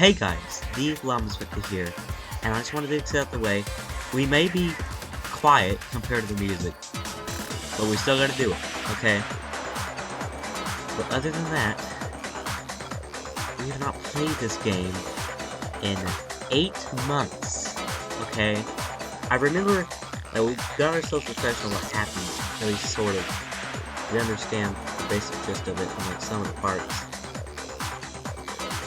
Hey guys, the Llama's Victor here, and I just wanted to get out the way. We may be quiet compared to the music, but we still gotta do it, okay? But other than that, we have not played this game in 8 months, okay? I remember that we got ourselves refreshed on what happened, at least sort of. We understand the basic gist of it and like some of the parts.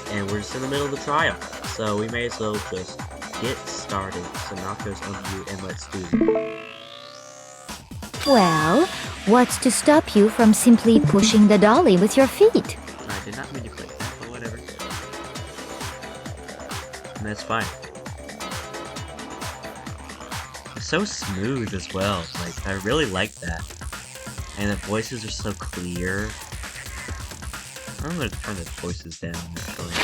And we're just in the middle of the trial, so we may as well just get started. So knock goes on you and let's do it. Well, what's to stop you from simply pushing the dolly with your feet? I did not mean to click that, but whatever. And that's fine. It's so smooth as well. Like, I really like that. And the voices are so clear. I'm gonna turn the voices down, actually.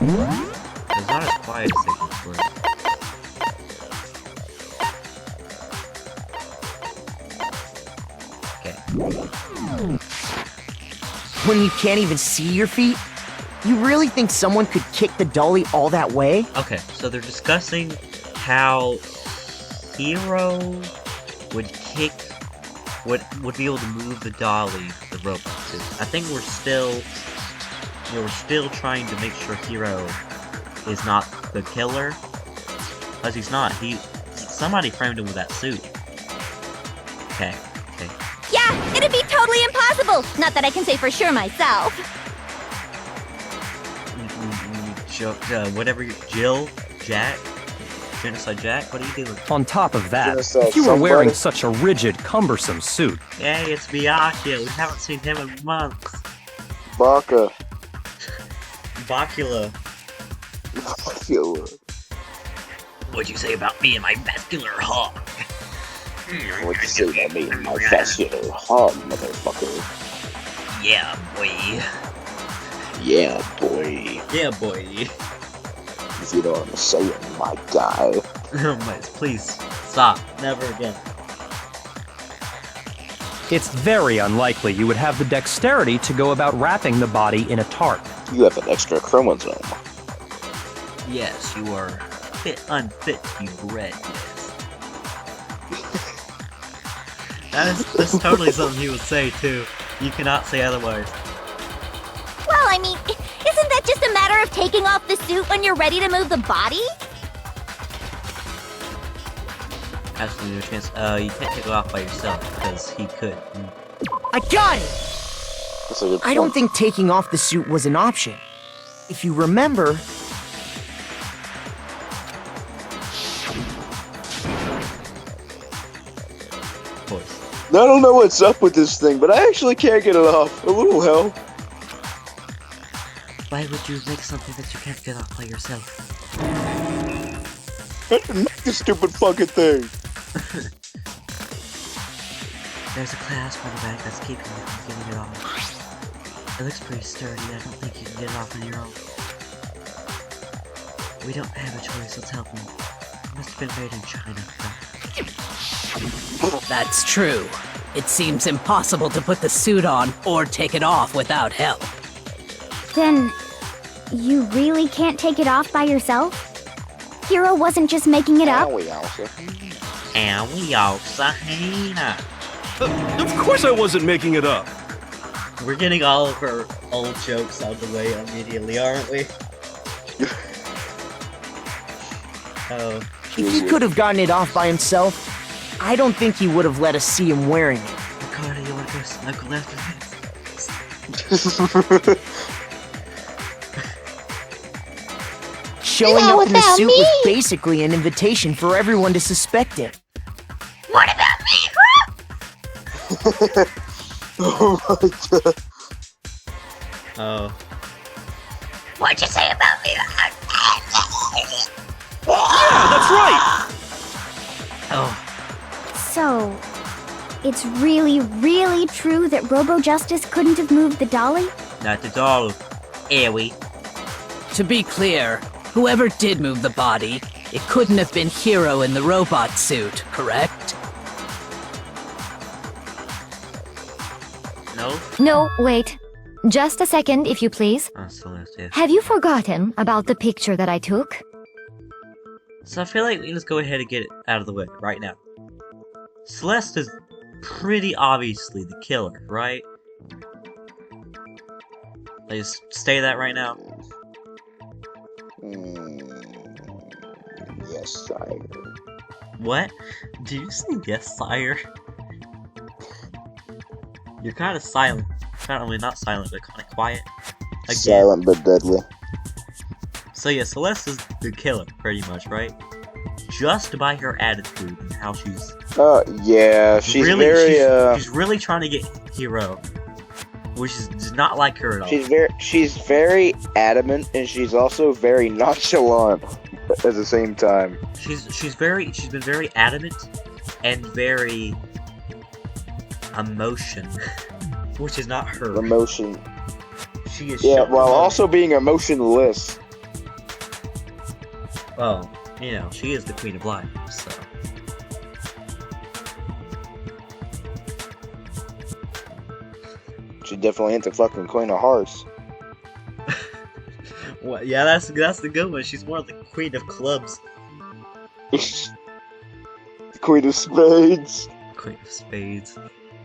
It's not as quiet as they were. Okay. When you can't even see your feet? You really think someone could kick the dolly all that way? Okay, so they're discussing how Hero would kick, would be able to move the dolly, the robot suit. I think we're still trying to make sure Hero is not the killer, because he's not. Somebody framed him with that suit. Okay. Yeah, it'd be totally impossible! Not that I can say for sure myself. Whatever, Jack? Genocide Jack? What are you doing? On top of that, Genocide if you were somebody. wearing such a rigid, cumbersome suit, Hey, it's Byakuya. We haven't seen him in months. Baka. Bacula. What'd you say about me and my vascular hog? What you say about me and my vascular hog, motherfucker? Yeah, boy. Yeah, boy. Yeah, boy. If you know what I'm saying, my guy. Please, stop. Never again. it's very unlikely you would have the dexterity to go about wrapping the body in a tarp. You have an extra chromosome. Yes, you are unfit to be bred with. That's totally something he would say, too. You cannot say otherwise. Well, I mean, isn't that just a matter of taking off the suit when you're ready to move the body? Absolutely no chance. You can't take it off by yourself, because he could. I got it! That's a good point. I don't think taking off the suit was an option. If you remember... Voice. I don't know what's up with this thing, but I actually can't get it off. A little help. Why would you make something that you can't get off by yourself? I didn't make this stupid fucking thing. There's a clasp on the back that's keeping you from getting it off. It looks pretty sturdy. I don't think you can get it off on your own. We don't have a choice. Let's help him. It must have been made in China. That's true. It seems impossible to put the suit on or take it off without help. Then, you really can't take it off by yourself? Hero wasn't just making it up? Owie, Elsa. Owie, Sahina. Of course I wasn't making it up. We're getting all of our old jokes out of the way immediately, aren't we? Oh. If he could have gotten it off by himself, I don't think he would have let us see him wearing it. Ricardo, you want to go snuggle after this? Showing up in the suit was basically an invitation for everyone to suspect it. What about me? Oh my god. Oh. What'd you say about me? Yeah, that's right! Oh. So, it's really, really true that Robo-Justice couldn't have moved the dolly? Not at all. Ewy. To be clear, whoever did move the body, it couldn't have been Hero in the robot suit, correct? No? No, wait. Just a second, if you please. Oh, Celeste, yeah. Have you forgotten about the picture that I took? So I feel like we can just go ahead and get it out of the way right now. Celeste is pretty obviously the killer, right? Like, just say that right now. Yes, sire. What? Did you say yes, sire? You're kind of silent. I mean, not silent, but kind of quiet. Again. Silent but deadly. So yeah, Celeste is the killer, pretty much, right? Just by her attitude and how she's... yeah, she's really, very, she's really trying to get Hiro, which is not like her at all. She's very adamant, and she's also very nonchalant at the same time. She's been very adamant and very emotion, which is not her. Emotion. She is. Yeah, while emotion. also being emotionless. Well, you know, she is the Queen of Life, so. She definitely ain't the fucking Queen of Hearts. Well, yeah, that's the good one. She's more of the Queen of Clubs. Queen of Spades. Queen of Spades.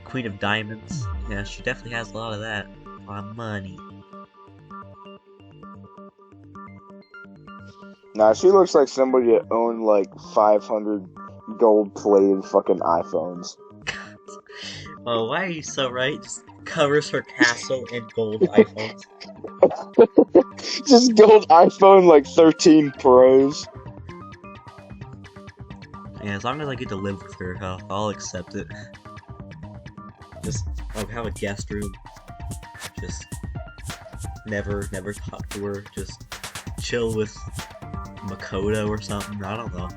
Queen of Diamonds. Yeah, she definitely has a lot of that. A lot of money. Nah, she looks like somebody that owned like 500 gold-plated fucking iPhones. Oh, why are you so right? Just covers her castle in gold iPhones. Just gold iPhone like 13 Pros. Yeah, as long as I get to live with her, I'll accept it. Just, have a guest room. Just, never talk to her. Just chill with Makoto or something. I don't know.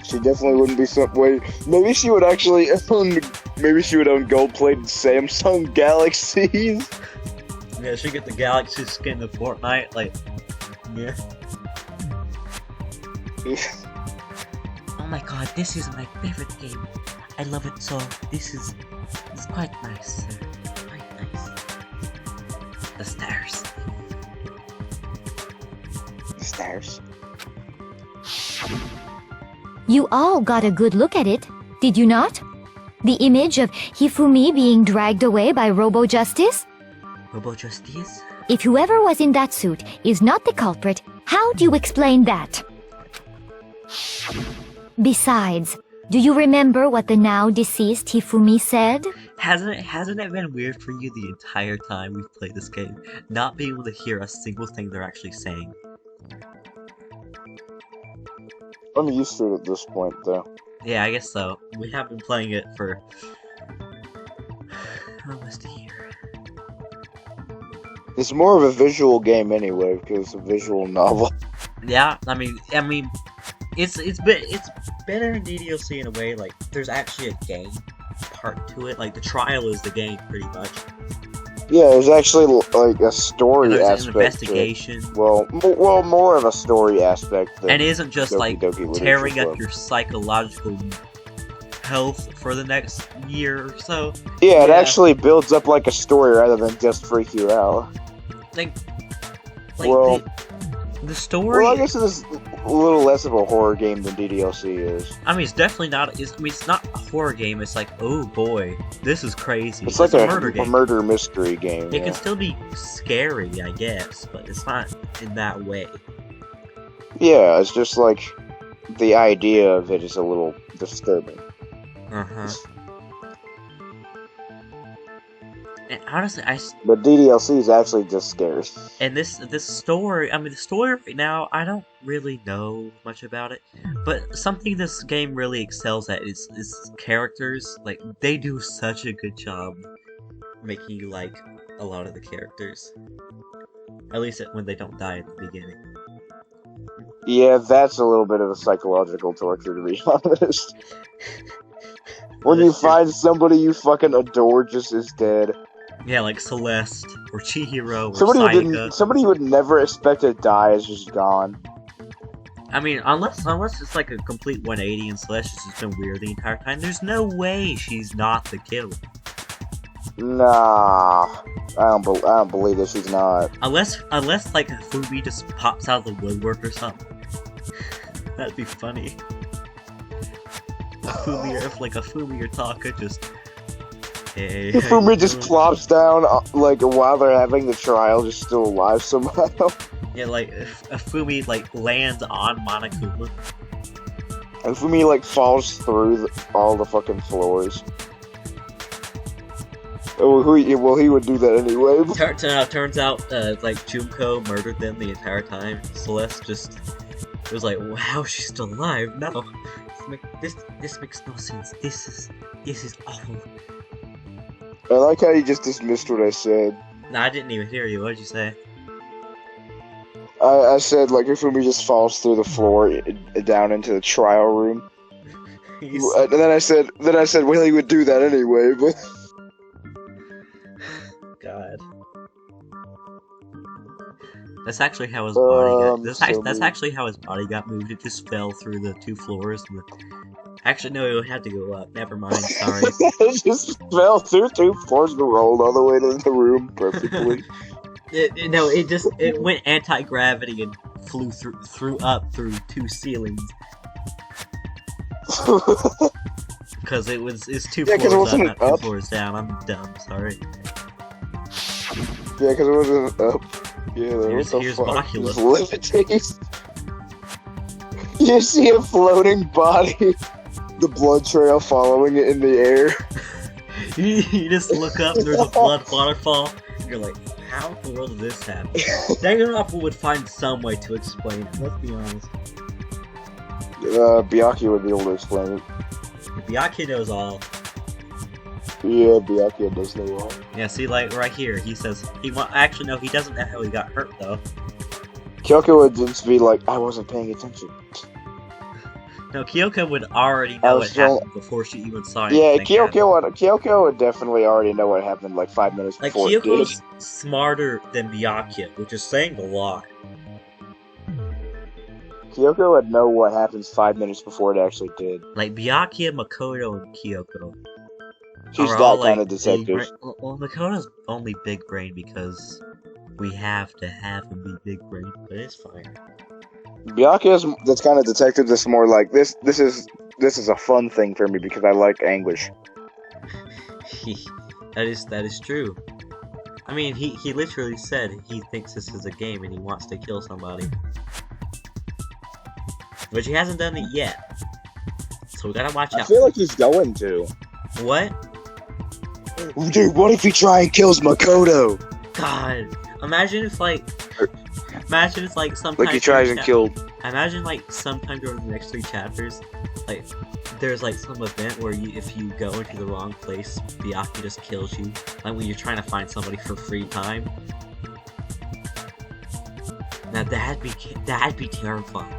She definitely wouldn't be some way. Maybe she would actually own. Maybe she would own gold-plated Samsung Galaxies. Yeah, she get the Galaxy skin of Fortnite. Like, yeah. Oh my god, this is my favorite game. I love it so. It's quite nice. Quite nice. The stairs. The stairs. You all got a good look at it, did you not? The image of Hifumi being dragged away by Robo Justice? Robo Justice? If whoever was in that suit is not the culprit, how do you explain that? Besides, do you remember what the now deceased Hifumi said? Hasn't it been weird for you the entire time we've played this game, not being able to hear a single thing they're actually saying? I'm used to it at this point, though. Yeah, I guess so. We have been playing it for almost a year. It's more of a visual game anyway, because it's a visual novel. Yeah, I mean, it's better in DDLC in a way. Like, there's actually a game part to it. Like, the trial is the game, pretty much. Yeah, there's actually like a story There's aspect. an investigation. Well, more of a story aspect. Than And it isn't just Doki like Doki Literature tearing up Club. your psychological health for the next year or so. Yeah, it actually builds up like a story rather than just freak you out. Like Well, the story. Well, I guess it's a little less of a horror game than DDLC is. I mean, it's definitely not. It's not a horror game. It's like, oh boy, this is crazy. It's like a a murder game. murder mystery game. It can still be scary, I guess, but it's not in that way. Yeah, it's just like the idea of it is a little disturbing. Uh-huh. And honestly, But DDLC is actually just scary. and this story, I mean, the story right now, I don't really know much about it, but something this game really excels at is characters. Like, they do such a good job making you like a lot of the characters. At least when they don't die at the beginning. Yeah, that's a little bit of a psychological torture, to be honest. When you That's true. find somebody you fucking adore just is dead. Yeah, like Celeste, or Chihiro, or Somebody Sayaka. you would never expect to die is just gone. I mean, unless it's like a complete 180 and Celestia's just been weird the entire time, there's no way she's not the killer. Nah, I don't believe that she's not. Unless like Fubi just pops out of the woodwork or something. That'd be funny. If like a Fumi or Taka just... Hey, If Fumi just plops down, like, while they're having the trial, just still alive somehow. Yeah, like, if a Fumi, like, lands on Monokuma. And Fumi, like, falls through all the fucking floors. Well, he would do that anyway. Turns out, like, Junko murdered them the entire time. Celeste just was like, wow, she's still alive. No. This makes no sense. This is awful. I like how you just dismissed what I said. No, I didn't even hear you. What did you say? I said, like, if Fumi just falls through the floor down into the trial room. And then I said, well, he would do that anyway, but... God. That's actually how his body got... That's actually how his body got moved. It just fell through the 2 floors. Actually, no, it had to go up. Never mind, sorry. It just fell through 2 floors and rolled all the way to the room perfectly. It went anti-gravity and flew up through 2 ceilings. Because it's 2 floors up, not 2 floors down. I'm dumb, sorry. Yeah, because it wasn't up. Yeah, here's Bakula. Levitated. You see a floating body, the blood trail following it in the air. You just look up, there's a blood waterfall, and you're like, how in the world did this happen? Danganronpa would find some way to explain it, let's be honest. Byakuya would be able to explain it. Byakuya knows all. Yeah, Byakuya does know all. Yeah, see, like, right here, he says, actually, no, he doesn't know how he got hurt, though. Kyoko would just be like, I wasn't paying attention. No, Kyoko would already know what happened before she even saw it. Yeah, Kyoko would definitely already know what happened like 5 minutes before it did. Kyoko's smarter than Byakuya, which is saying a lot. Kyoko would know what happens 5 minutes before it actually did. Like, Byakuya, Makoto, and Kyoko. She's that kind of detective. Well, Makoto's only big brain because we have to have him be big brain, but it's fine. Byakuya's that's kind of detective that's more like, this is a fun thing for me because I like anguish. That is true. I mean, he literally said he thinks this is a game and he wants to kill somebody. But he hasn't done it yet. So we gotta watch out. I feel like he's going to. What? Dude, what if he try and kills Makoto? God. Imagine if like sometime like he tries and killed. Imagine like sometime during the next 3 chapters, like there's like some event where if you go into the wrong place, Byakuya just kills you. Like when you're trying to find somebody for free time. Now that'd be terrifying.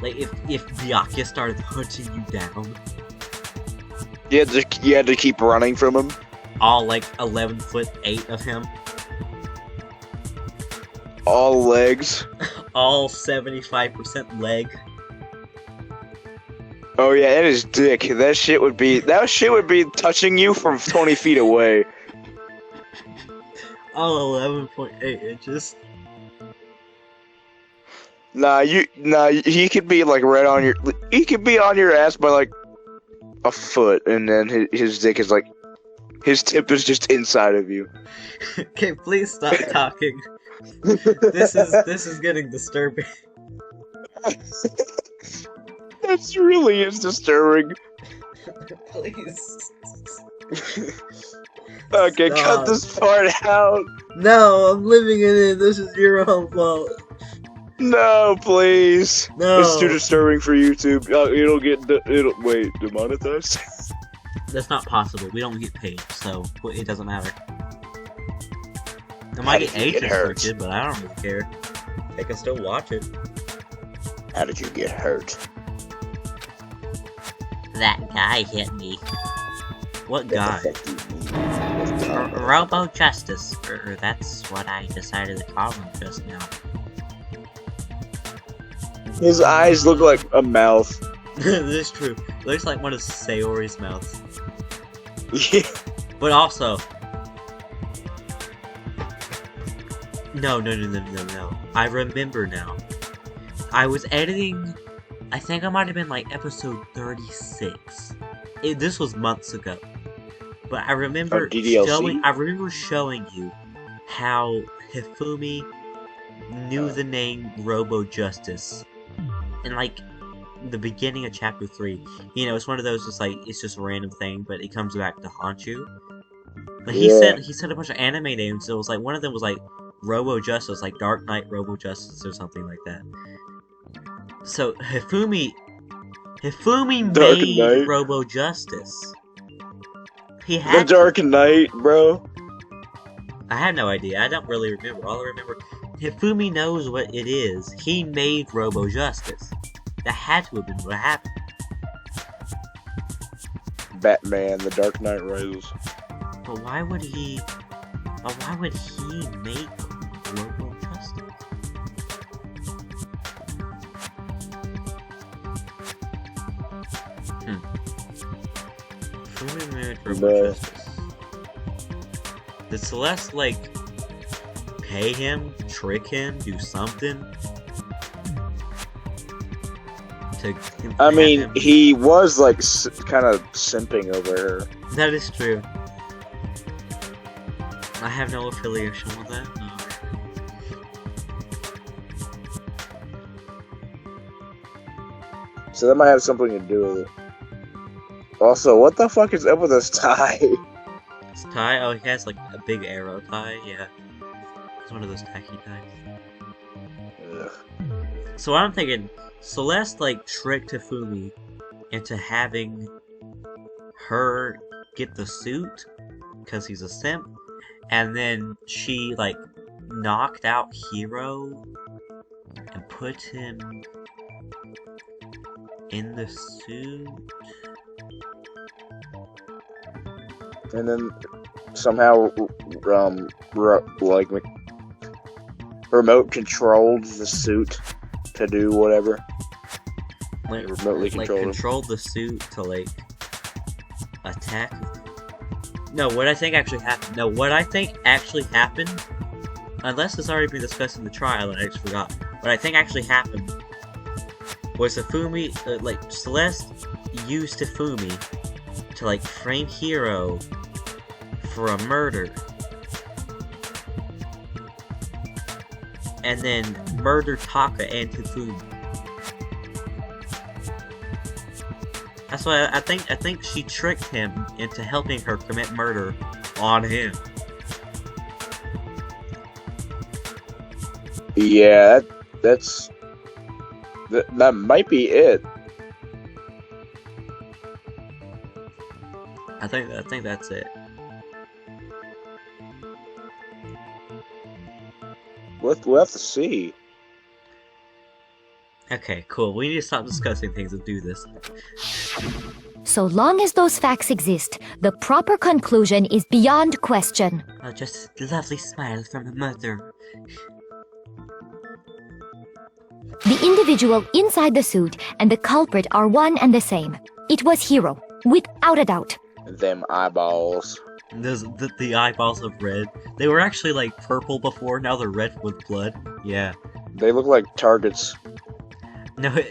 Like if Byakuya started hunting you down. You had to keep running from him. All like 11'8" of him. All legs. All 75% leg. Oh yeah, and his dick. That shit would be touching you from 20 feet away. All 11.8 inches. Nah, he could be like right on your. He could be on your ass by like a foot, and then his dick is like, his tip is just inside of you. Okay, please stop talking. This is getting disturbing. That really is disturbing. Please. Okay, Stop. cut this part out. No, I'm living in it. This is your own fault. No, please. No. It's too disturbing for YouTube. It'll wait, demonetized? That's not possible. We don't get paid, so it doesn't matter. I might get age restricted, but I don't really care. They can still watch it. How did you get hurt? That guy hit me. What guy? Robo Justice. Or that's what I decided to call him just now. His eyes look like a mouth. This is true. Looks like one of Sayori's mouths. Yeah. But also... No. I remember now. I was editing... I think I might have been like episode 36. This was months ago. But I remember showing you how Hifumi knew the name Robo Justice. And like... the beginning of chapter 3, you know, it's one of those just like it's just a random thing, but it comes back to haunt you. But he said a bunch of anime names. So it was like one of them was like Robo Justice, like Dark Knight Robo Justice or something like that. So Hifumi made Robo Justice. He had the Dark Knight, bro. I had no idea. I don't really remember. All I remember, Hifumi knows what it is. He made Robo Justice. That had to have been what happened. Batman, The Dark Knight Rises. But why would he make Robo Justice? Who made Robo Justice? Did Celeste, like, pay him, trick him, do something? I mean, he was like kind of simping over her. That is true. I have no affiliation with that. No. So that might have something to do with it. Also, what the fuck is up with this tie? This tie? Oh, he has like a big arrow tie. Yeah, it's one of those tacky ties. Ugh. So I'm thinking. Celeste, like, tricked Hifumi into having her get the suit, because he's a simp, and then she, like, knocked out Hero and put him in the suit. And then somehow, remote controlled the suit to do whatever. Like, remotely controlled the suit to, like, attack. No, what I think actually happened, unless it's already been discussed in the trial and I just forgot, what I think actually happened was Hifumi, like, Celeste used Hifumi to, like, frame Hero for a murder. And then murder Taka and Hifumi. That's why I think she tricked him into helping her commit murder on him. Yeah, that might be it. I think that's it. We'll have to see. Okay, cool. We need to stop discussing things and do this. So long as those facts exist, the proper conclusion is beyond question. Oh, just a lovely smile from the mother. The individual inside the suit and the culprit are one and the same. It was Hero, without a doubt. Them eyeballs. The eyeballs of red. They were actually like purple before, now they're red with blood. Yeah. They look like targets.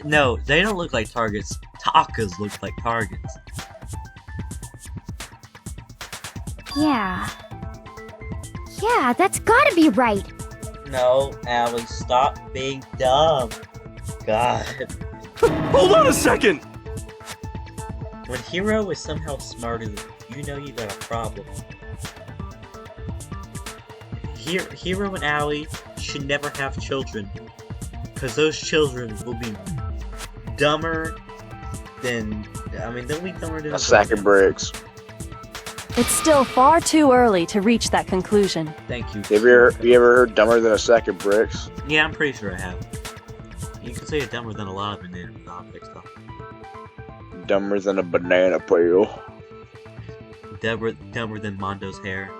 No, they don't look like targets. Takas look like targets. Yeah, that's gotta be right. No, Allie, stop being dumb. God. Hold on a second! When Hero is somehow smarter than you, know you got a problem. Hero and Allie should never have children. Because those children will be dumber than... I mean, they'll be dumber than... A sack of bricks. It's still far too early to reach that conclusion. Thank you. Have you ever heard dumber than a sack of bricks? Yeah, I'm pretty sure I have. You can say it's dumber than a lot of inanimate objects, though. Dumber than a banana peel. Dumber than Mondo's hair.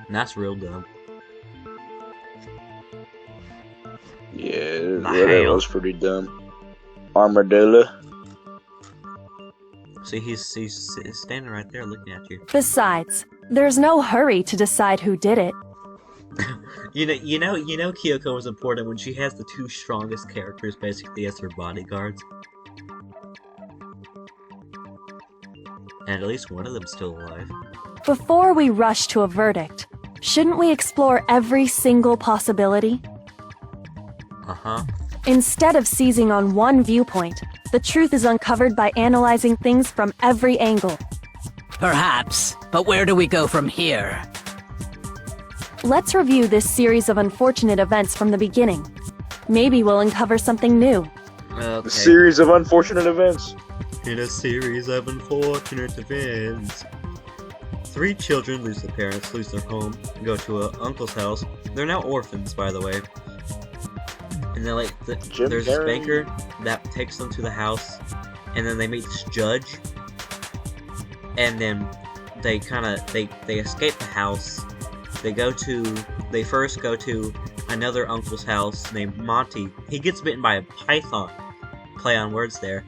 And that's real dumb. Yeah, The that hell? was pretty dumb. Armadillo. See, he's standing right there looking at you. Besides, there's no hurry to decide who did it. You know, Kyoko was important when she has the two strongest characters basically as her bodyguards. And at least one of them's still alive. Before we rush to a verdict, shouldn't we explore every single possibility? Uh-huh. Instead of seizing on one viewpoint, the truth is uncovered by analyzing things from every angle. Perhaps, but where do we go from here? Let's review this series of unfortunate events from the beginning. Maybe we'll uncover something new. Okay. A series of unfortunate events. In a series of unfortunate events. 3 children lose their parents, lose their home, and go to an uncle's house. They're now orphans, by the way. And then, like, there's this banker that takes them to the house, and then they meet this judge. And then they escape the house. They first go to another uncle's house named Monty. He gets bitten by a python. Play on words there.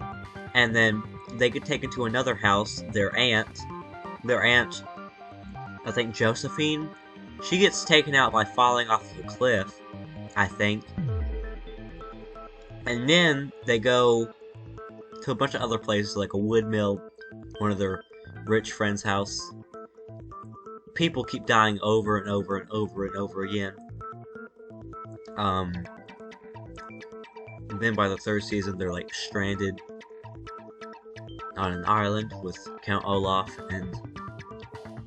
And then they get taken to another house, their aunt, I think Josephine, she gets taken out by falling off the cliff, I think. And then they go to a bunch of other places, like a wood mill, one of their rich friend's house. People keep dying over and over and over and over again. And then by the 3rd season, they're like stranded on an island with Count Olaf and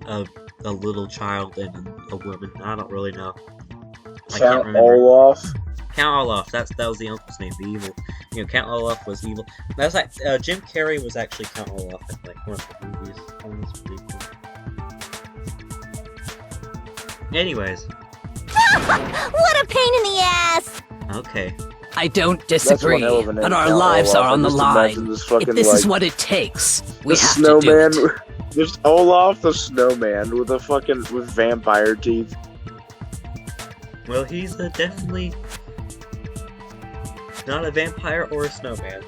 a little child and a woman. I don't really know. I can't remember. Olaf. Count Olaf. That was the uncle's name. The evil. Count Olaf was evil. That was like Jim Carrey was actually Count Olaf in like one of the movies. That was pretty cool. Anyways. What a pain in the ass! Okay. I don't disagree, That's one hell of a name, but our Count lives Olaf. are on the Just line. imagine this If fucking, this is like, what it takes, we the have snowman. to do it. Just Olaf the snowman with with vampire teeth. Well, he's definitely not a vampire or a snowman.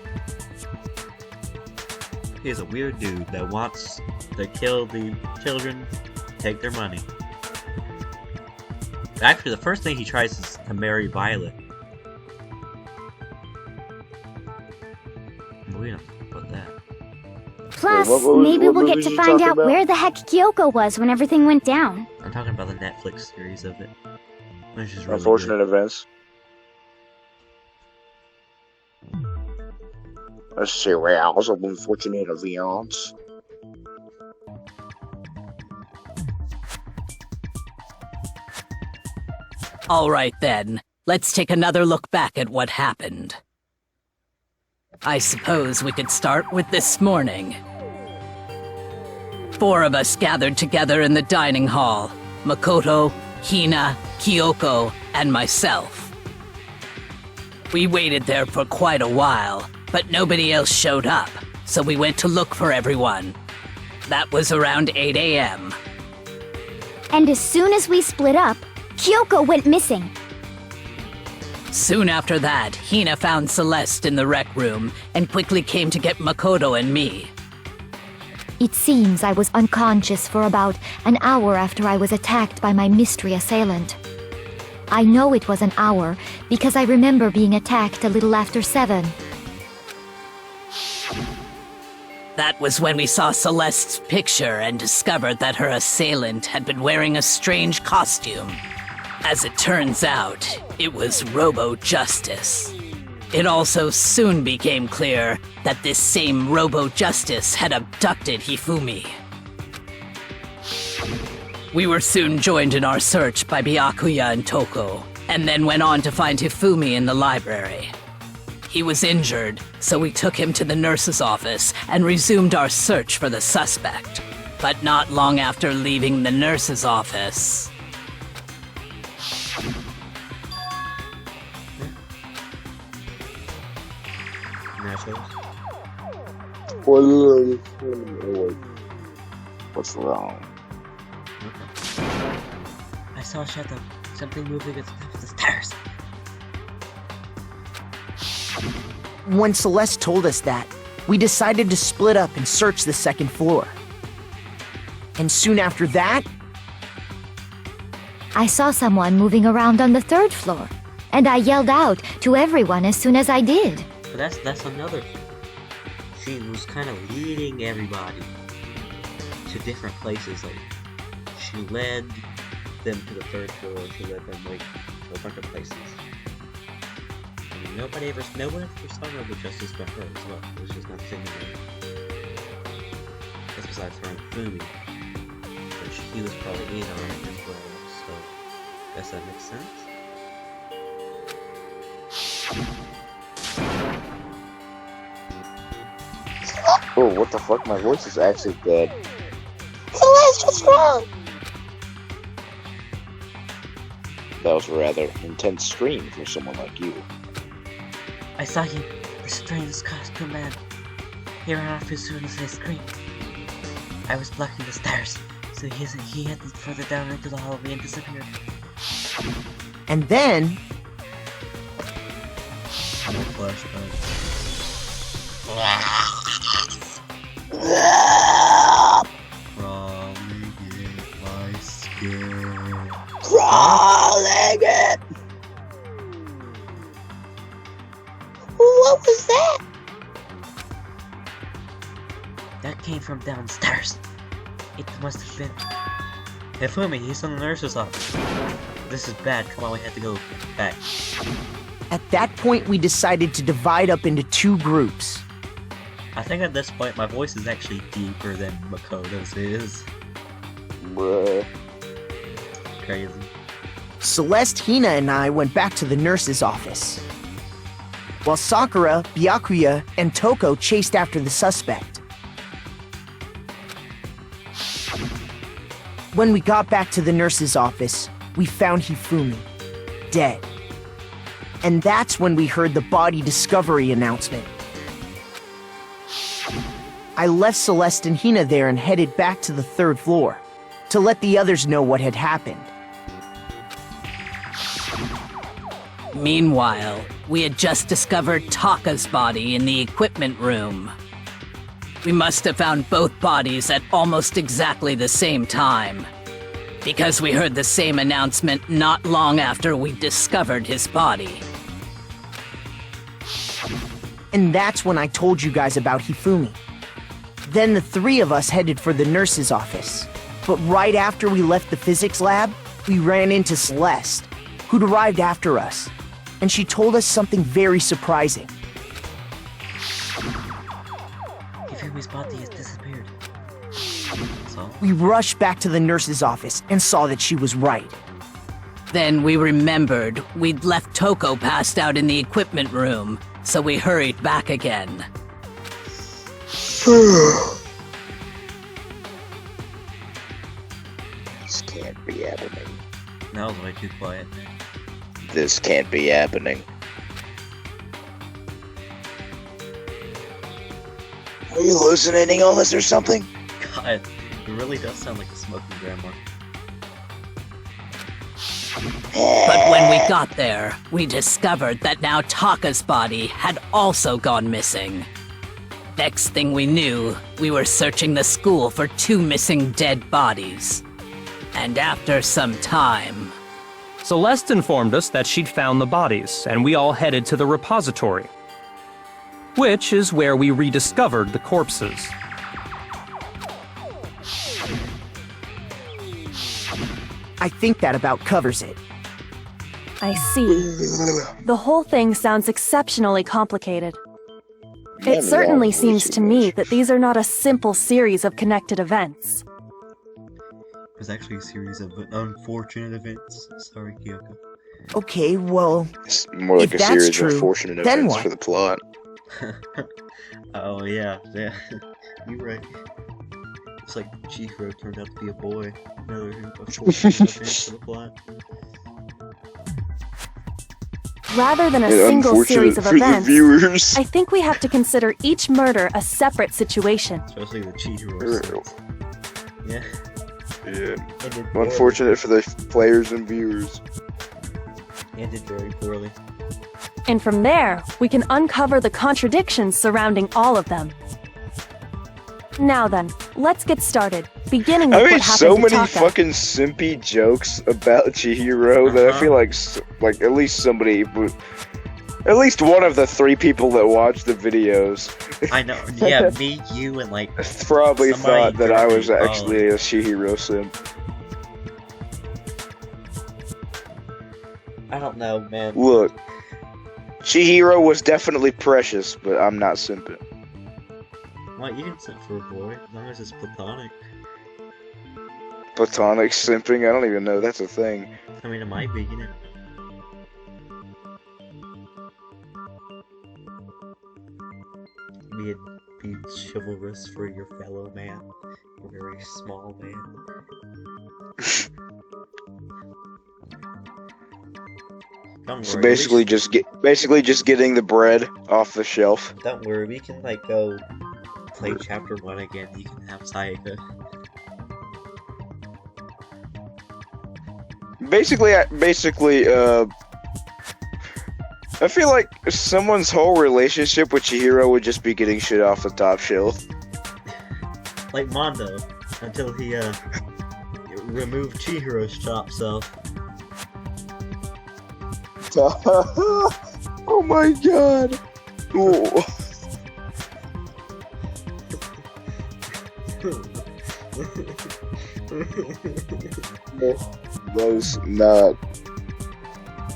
He's a weird dude that wants to kill the children, take their money. Actually, the first thing he tries is to marry Violet. But we don't know about that. Plus, what maybe we'll movie get to you find talking out about? where the heck Kyoko was when everything went down. I'm talking about the Netflix series of it. Which is really Unfortunate good. events. A series of unfortunate events. Alright then, let's take another look back at what happened. I suppose we could start with this morning. 4 of us gathered together in the dining hall. Makoto, Hina, Kyoko, and myself. We waited there for quite a while, but nobody else showed up, so we went to look for everyone. That was around 8 a.m. And as soon as we split up, Kyoko went missing. Soon after that, Hina found Celeste in the rec room and quickly came to get Makoto and me. It seems I was unconscious for about an hour after I was attacked by my mystery assailant. I know it was an hour because I remember being attacked a little after 7. That was when we saw Celeste's picture and discovered that her assailant had been wearing a strange costume. As it turns out, it was Robo-Justice. It also soon became clear that this same Robo-Justice had abducted Hifumi. We were soon joined in our search by Byakuya and Toko, and then went on to find Hifumi in the library. He was injured, so we took him to the nurse's office and resumed our search for the suspect. But not long after leaving the nurse's office... Nachos. What's wrong? I saw something moving at the top of the stairs. When Celeste told us that, we decided to split up and search the second floor. And soon after that, I saw someone moving around on the third floor, and I yelled out to everyone as soon as I did. But that's another thing. She was kind of leading everybody to different places. Like, she led them to the third floor. She led them like to a bunch of places. And nobody ever saw Robo Justice but her as well. It was just not singing her. That's besides her and Fumi, which he was probably in on it as well. So, guess that makes sense. Oh, what the fuck? My voice is actually dead. Celeste, what's wrong? That was a rather intense scream for someone like you. I saw you, the strangest costume man. He ran off as soon as I screamed. I was blocking the stairs, so he headed further down into the hallway and disappeared. and then, No flashback. Crawling in my skin. Crawling it! What was that? That came from downstairs. It must have been... Hey Fumi, he's in the nurse's office. This is bad, come on, we have to go back. at that point we decided to divide up into two groups. I think at this point my voice is actually deeper than Makoto's is. Bruh. Crazy. Celeste, Hina, and I went back to the nurse's office, while Sakura, Byakuya, and Toko chased after the suspect. When we got back to the nurse's office, we found Hifumi, dead. And that's when we heard the body discovery announcement. I left Celeste and Hina there and headed back to the third floor to let the others know what had happened. Meanwhile, we had just discovered Taka's body in the equipment room. We must have found both bodies at almost exactly the same time, because we heard the same announcement not long after we discovered his body. And that's when I told you guys about Hifumi. Then the three of us headed for the nurse's office. But right after we left the physics lab, we ran into Celeste, who'd arrived after us. And she told us something very surprising. Hifumi's body has disappeared. So? We rushed back to the nurse's office and saw that she was right. Then we remembered we'd left Toko passed out in the equipment room, so we hurried back again. This can't be happening. That was way too quiet. This can't be happening. Are you hallucinating all this or something? God, it really does sound like a smoking grandma. But when we got there, we discovered that now Taka's body had also gone missing. Next thing we knew, we were searching the school for 2 missing dead bodies. And after some time... Celeste informed us that she'd found the bodies, and we all headed to the repository, which is where we rediscovered the corpses. I think that about covers it. I see. The whole thing sounds exceptionally complicated. It certainly seems to me that these are not a simple series of connected events. It was actually a series of unfortunate events. Sorry, Kyoko. Okay, well, It's more like If a that's series true, of fortunate then events what? for the plot. Oh yeah, you're right. It's like Chihiro turned out to be a boy. Another unfortunate event for the plot. Rather than a And single series unfortunate of for the events, viewers. I think we have to consider each murder a separate situation. Especially the Chihiro stuff. Yeah. Yeah. Ended Unfortunate for the players and viewers. Ended very poorly. And from there, we can uncover the contradictions surrounding all of them. Now then, let's get started, beginning with I what made happened so to many Taka. fucking simpy jokes about Chihiro that I feel like at least somebody would, at least one of the 3 people that watched the videos I know. Yeah, me, you, and like probably somebody thought that I was directly actually a Chihiro simp. I don't know, man. Look, Chihiro was definitely precious, but I'm not simping. Well, you can simp for a boy as long as it's platonic. Platonic simping? I don't even know that's a thing. I mean, it might be, you know. Be chivalrous for your fellow man, a very small man. Don't So worry, basically just getting the bread off the shelf. don't worry, we can like go play chapter 1 again. You can have Sayaka. I feel like someone's whole relationship with Chihiro would just be getting shit off the top shelf. Like Mondo, until he removed Chihiro's chop self. Oh my god. Ooh.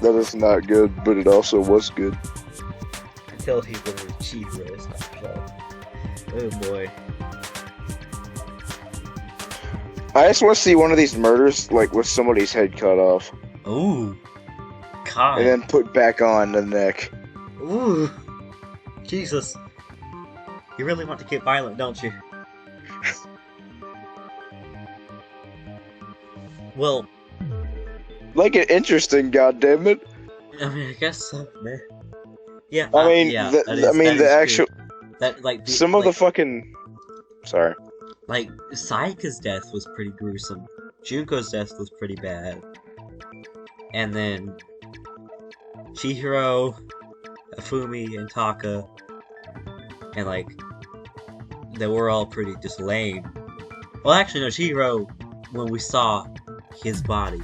That is not good, but it also was good. Until he removed Chihiro's chop self. Oh boy. I just want to see one of these murders, like, with somebody's head cut off. Ooh. God. And then put back on the neck. Ooh. Jesus. You really want to get violent, don't you? Well, Make it interesting, goddammit. I mean, I guess so, man. Yeah. I mean, yeah, the, that is- I mean, that the is actual, true. That like some of the like, fucking, sorry. like Sayaka's death was pretty gruesome. Junko's death was pretty bad. And then Chihiro, Afumi, and Taka, and like they were all pretty just lame. Well, actually, no, Chihiro, when we saw his body,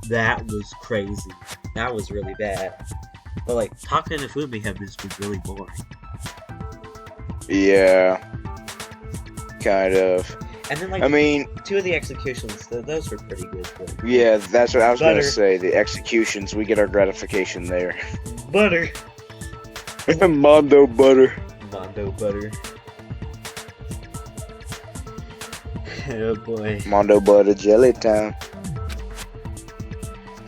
that was crazy. That was really bad. But like Taka and Afumi have just been really boring. Yeah. Kind of. And then like I mean, 2 of the executions, those were pretty good. But yeah, that's what I was Butter. gonna say. The executions, we get our gratification there. butter. Mondo butter. Mondo butter. Oh boy. Mondo butter jelly time.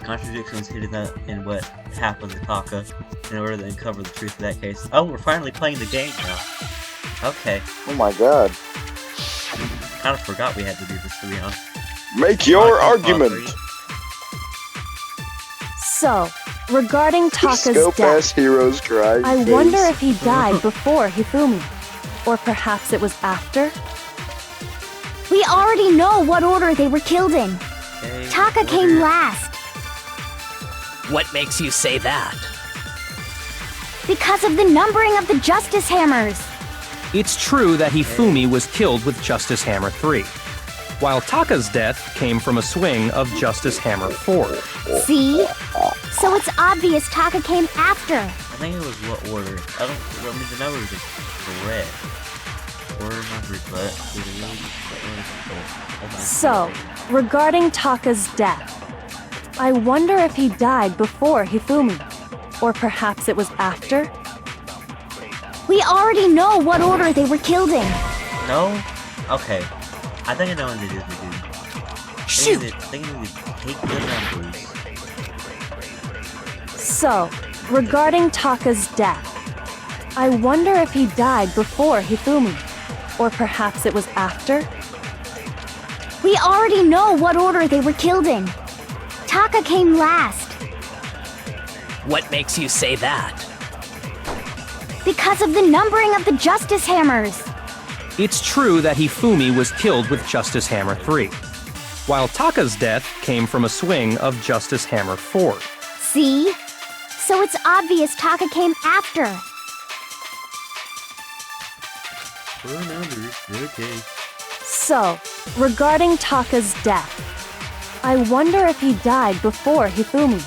Contradictions hidden in what happened to Taka in order to uncover the truth of that case. Oh, we're finally playing the game now. Okay. Oh my god. Kind of forgot we had to do this, to be honest. Make your Monkey argument. pottery. So, regarding Taka's Scope death, ass heroes cry. I wonder if he died before Hifumi. Or perhaps it was after? We already know what order they were killed in. Okay, Taka order. came last What makes you say that? because of the numbering of the Justice Hammers. It's true that Hifumi was killed with Justice Hammer 3, while Taka's death came from a swing of Justice Hammer 4. See? So it's obvious Taka came after. I think it was what order. I mean, the numbers are correct. Order numbers, but did it really oh my So, God. regarding Taka's death, I wonder if he died before Hifumi. Or perhaps it was after? We already know what order they were killed in. No? Okay. I think I know what it is to do. Shoot! They need to take the numbers. So, regarding Taka's death, I wonder if he died before Hifumi. Or perhaps it was after? We already know what order they were killed in. Taka came last What makes you say that? because of the numbering of the Justice Hammers. It's true that Hifumi was killed with Justice Hammer 3, while Taka's death came from a swing of Justice Hammer 4. See? So it's obvious Taka came after. Four numbers. Okay. So, regarding Taka's death, I wonder if he died before Hifumi,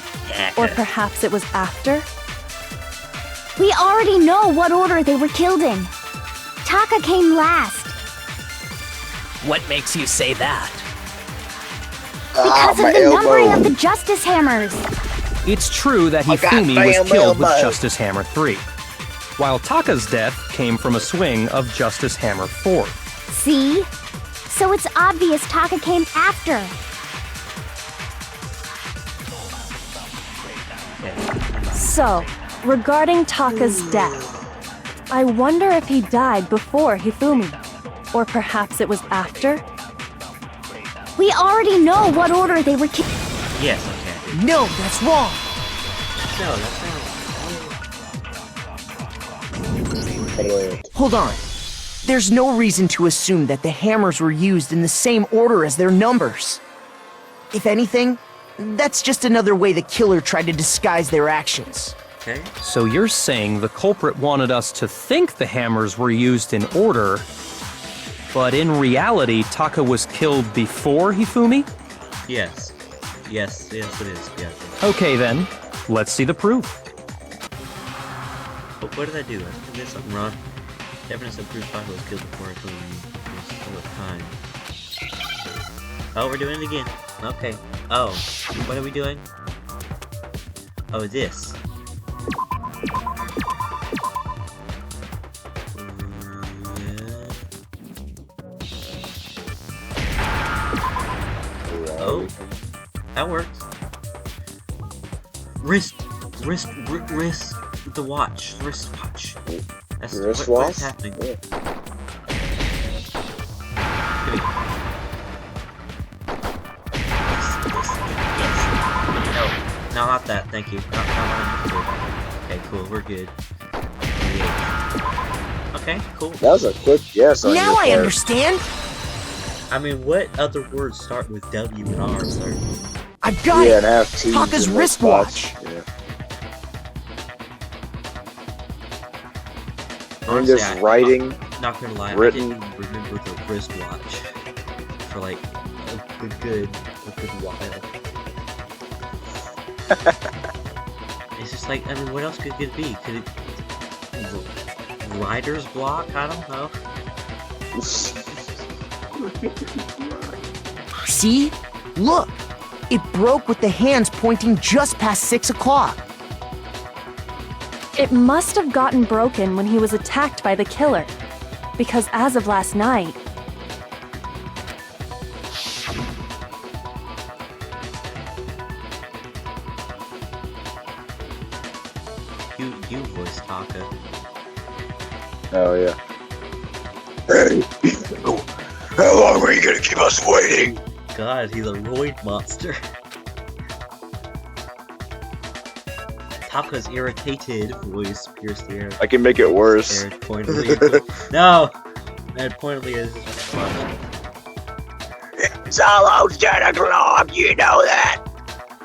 or perhaps it was after? We already know what order they were killed in. Taka came last. What makes you say that? Because of my the numbering elbow. of the Justice Hammers. It's true that My Hifumi goddamn was killed with elbow. Justice Hammer 3, while Taka's death came from a swing of Justice Hammer 4. See? So it's obvious Taka came after. So, regarding Taka's death, I wonder if he died before Hifumi, or perhaps it was after? We already know what order they were killed. Yes, okay. No, that's wrong. No, that's not. Hold on. There's no reason to assume that the hammers were used in the same order as their numbers. If anything, that's just another way the killer tried to disguise their actions. Okay. So you're saying the culprit wanted us to think the hammers were used in order, but in reality, Taka was killed before Hifumi? Yes. Yes, yes it is. Yeah. Okay then, let's see the proof. What did I do? I did something wrong. Evidence that proves Taka was killed before I told him of time. Oh, we're doing it again. Okay. Oh, what are we doing? Oh, this. Oh, that works. Wrist the watch. Wristwatch. That's what is happening. Yeah. Yes. No, not that. Thank you. Not okay, cool. We're good. Okay, cool. That was a quick guess on Now your I part. understand. I mean, what other words start with W and R, sir? I got Yeah, it. and have T's Taka's in the wristwatch. spots. Yeah. I'm Honestly, just writing. Not gonna lie, written- I didn't remember the wristwatch for like a good while. It's just like, I mean, what else could it be? Could it writer's block? I don't know. See? Look. It broke with the hands pointing just past 6 o'clock. It must have gotten broken when he was attacked by the killer, because as of last night, You voice Taka. Oh yeah. Hey, how long are you gonna keep us waiting? God, he's a roid monster. Taka's irritated voice pierced the air. I can make it worse. Aired pointedly. No! Aired pointedly as his response. It's almost 10 o'clock, you know that.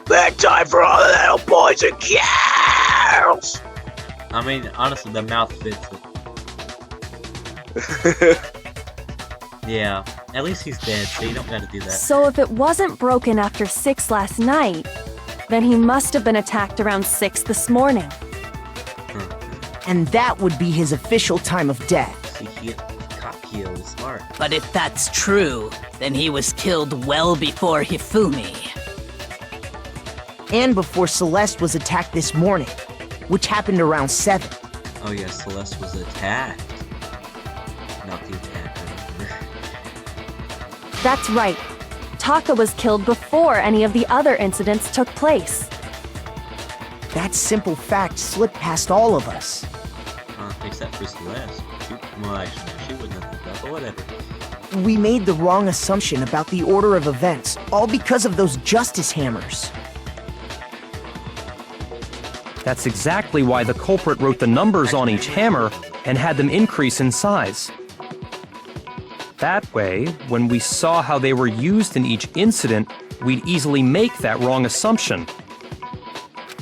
Bedtime for all the little boys and girls. I mean, honestly, the mouth fits it. Yeah, at least he's dead, so you don't gotta do that. so if it wasn't broken after 6 last night, then he must have been attacked around 6 this morning. And that would be his official time of death. See, Kakio is smart. But if that's true, then he was killed well before Hifumi. And before Celeste was attacked this morning, which happened around 7. Oh yeah, Celeste was attacked. Not the attacker. That's right. Taka was killed before any of the other incidents took place. That simple fact slipped past all of us. Except for Celeste. Well, actually, she wouldn't have done that, but whatever. We made the wrong assumption about the order of events, all because of those justice hammers. That's exactly why the culprit wrote the numbers on each hammer and had them increase in size. That way, when we saw how they were used in each incident, we'd easily make that wrong assumption.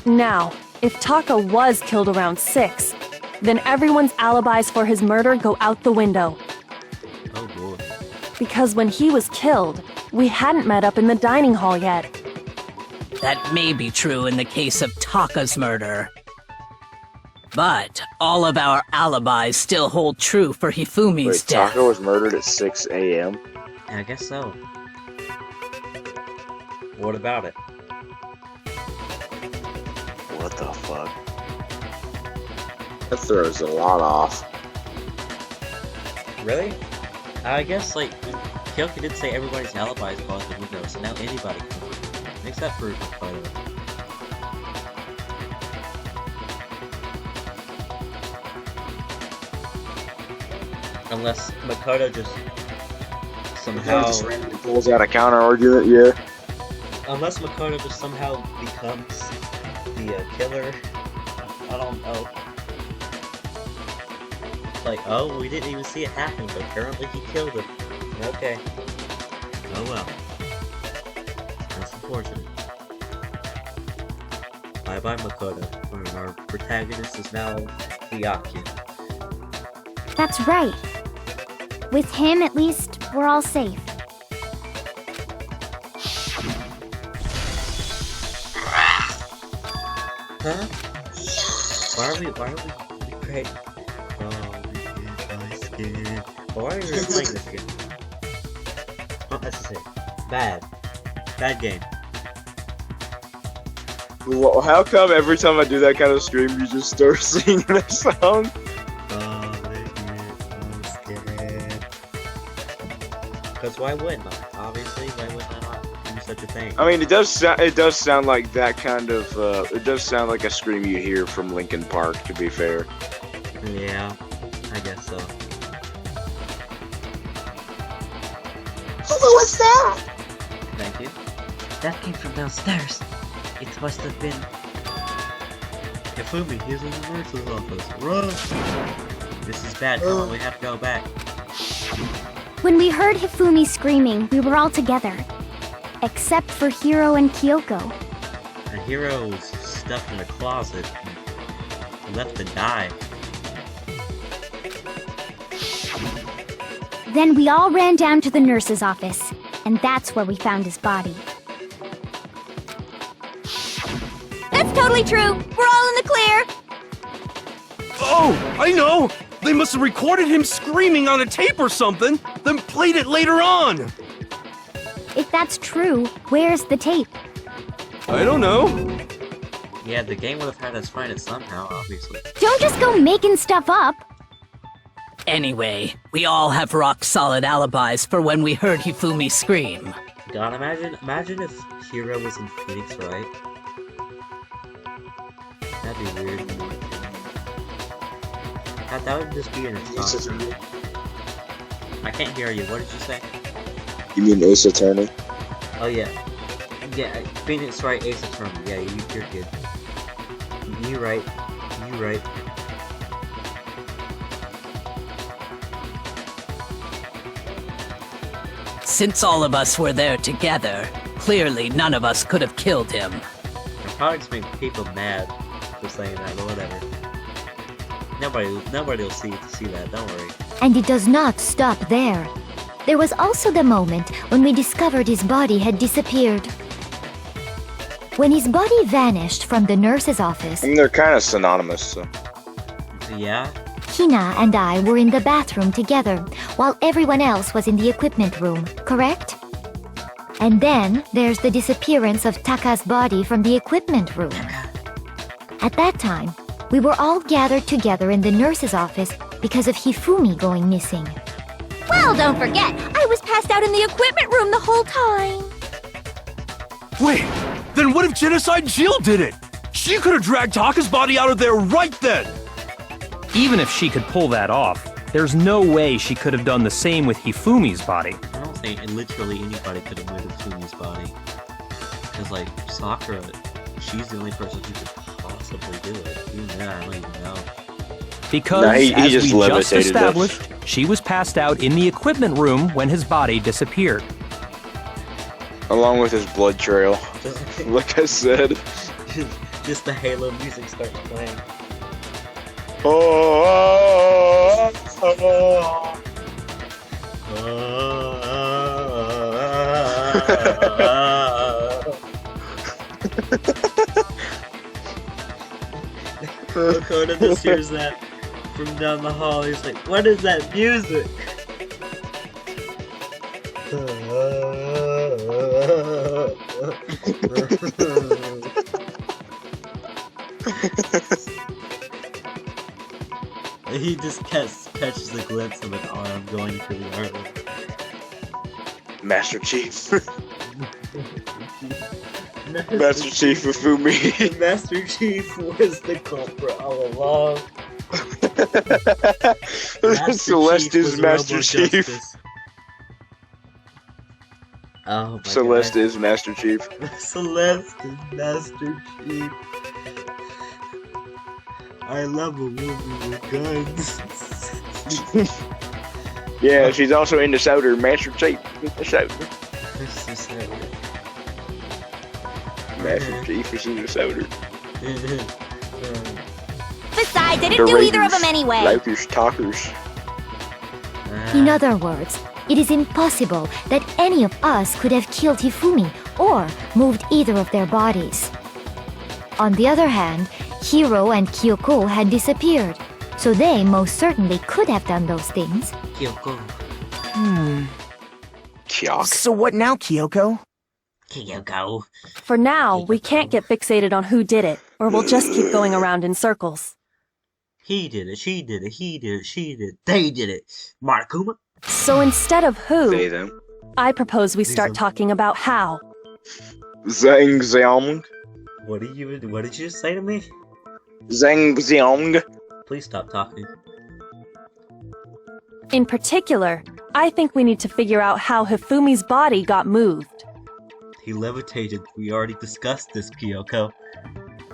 Now, If Taka was killed around 6, then everyone's alibis for his murder go out the window. Oh boy. Because when he was killed, we hadn't met up in the dining hall yet. That may be true in the case of Taka's murder. But all of our alibis still hold true for Hifumi's Wait, death. Taka was murdered at 6 a.m.? I guess so. What about it? What the fuck? That throws a lot off. Really? I guess, like, Kyoki did say everybody's alibi is out the window, so now anybody can. Makes that proof of photo. Unless Makoto just somehow... Just randomly pulls out a counter argument, yeah. Unless Makoto just somehow becomes the killer. I don't know. Like, oh, we didn't even see it happen, but apparently he killed him. Okay. Oh well. That's unfortunate. Bye bye Makoto. Our protagonist is now Hyakuya. That's right. With him, at least, we're all safe. Huh? Why are we great? Oh, my skin. Why are you playing this game? Not necessary. Bad game. Well, how come every time I do that kind of stream, you just start singing that song? Because why wouldn't I? Obviously, why wouldn't I not do such a thing? I mean, it does sound like that kind of. It does sound like a scream you hear from Linkin Park. To be fair. Yeah, I guess so. What was that? Thank you. That came from downstairs. It must have been... Hifumi, he's in the nurse's office. Run! This is bad. Come on, we have to go back. When we heard Hifumi screaming, we were all together. Except for Hiro and Kyoko. And Hiro was stuffed in a closet and left to die. Then we all ran down to the nurse's office, and that's where we found his body. That's totally true! We're all in the clear! Oh, I know! They must have recorded him screaming on a tape or something, then played it later on! If that's true, where's the tape? I don't know. Yeah, the game would have had us find it somehow, obviously. Don't just go making stuff up! Anyway, we all have rock-solid alibis for when we heard Hifumi scream. God, imagine if Hiro was in Phoenix, right? That'd be weird. That would just be an astonishment. I can't hear you. What did you say? You mean Ace Attorney? Oh yeah. Yeah, Phoenix right, Ace Attorney. Yeah, you're good. You right. Since all of us were there together, clearly none of us could have killed him. It probably just made people mad for saying that, but whatever. Nobody will see that, don't worry. And it does not stop there. There was also the moment when we discovered his body had disappeared. When his body vanished from the nurse's office, I mean, they're kind of synonymous, so. Yeah? Hina and I were in the bathroom together, while everyone else was in the equipment room, correct? And then there's the disappearance of Taka's body from the equipment room. At that time, we were all gathered together in the nurse's office because of Hifumi going missing. Well, don't forget, I was passed out in the equipment room the whole time. Wait, then what if Genocide Jill did it? She could have dragged Taka's body out of there right then! Even if she could pull that off, there's no way she could have done the same with Hifumi's body. I don't think literally anybody could have moved Fumi's body. Because, like, Sakura, she's the only person who could possibly do it. Even then, I don't even know. Because, Nah, he as just we just levitated established, she was passed out in the equipment room when his body disappeared. Along with his blood trail. Like I said. Just the Halo music starts playing. Oh, Dakota just hears that from down the hall. He's like, "What is that music?" He just catches a glimpse of an arm going through the armor. Master Chief. Master Chief Fumi. Master Chief was the culprit all along. Celeste is Master Chief. Justice. Oh my Celeste God. is Master Chief. Celeste is Master Chief. I love a woman with guns. Yeah, she's also into Souter. Master Chief is the Souter. Master Chief is into Souter. Besides, I didn't do either of them anyway. Likers, talkers. In other words, it is impossible that any of us could have killed Hifumi or moved either of their bodies. On the other hand, Hiro and Kyoko had disappeared, so they most certainly could have done those things. Kyoko. Kyok. So what now, Kyoko? Kyoko. For now, we can't get fixated on who did it, or we'll just keep going around in circles. He did it, she did it, he did it, she did it, they did it. Markuma? So instead of They who, them. I propose we start These are- talking about how. Zhang Xiong. What did you just say to me? Zhang Xiong. Please stop talking. In particular, I think we need to figure out how Hifumi's body got moved. He levitated. We already discussed this, Kyoko.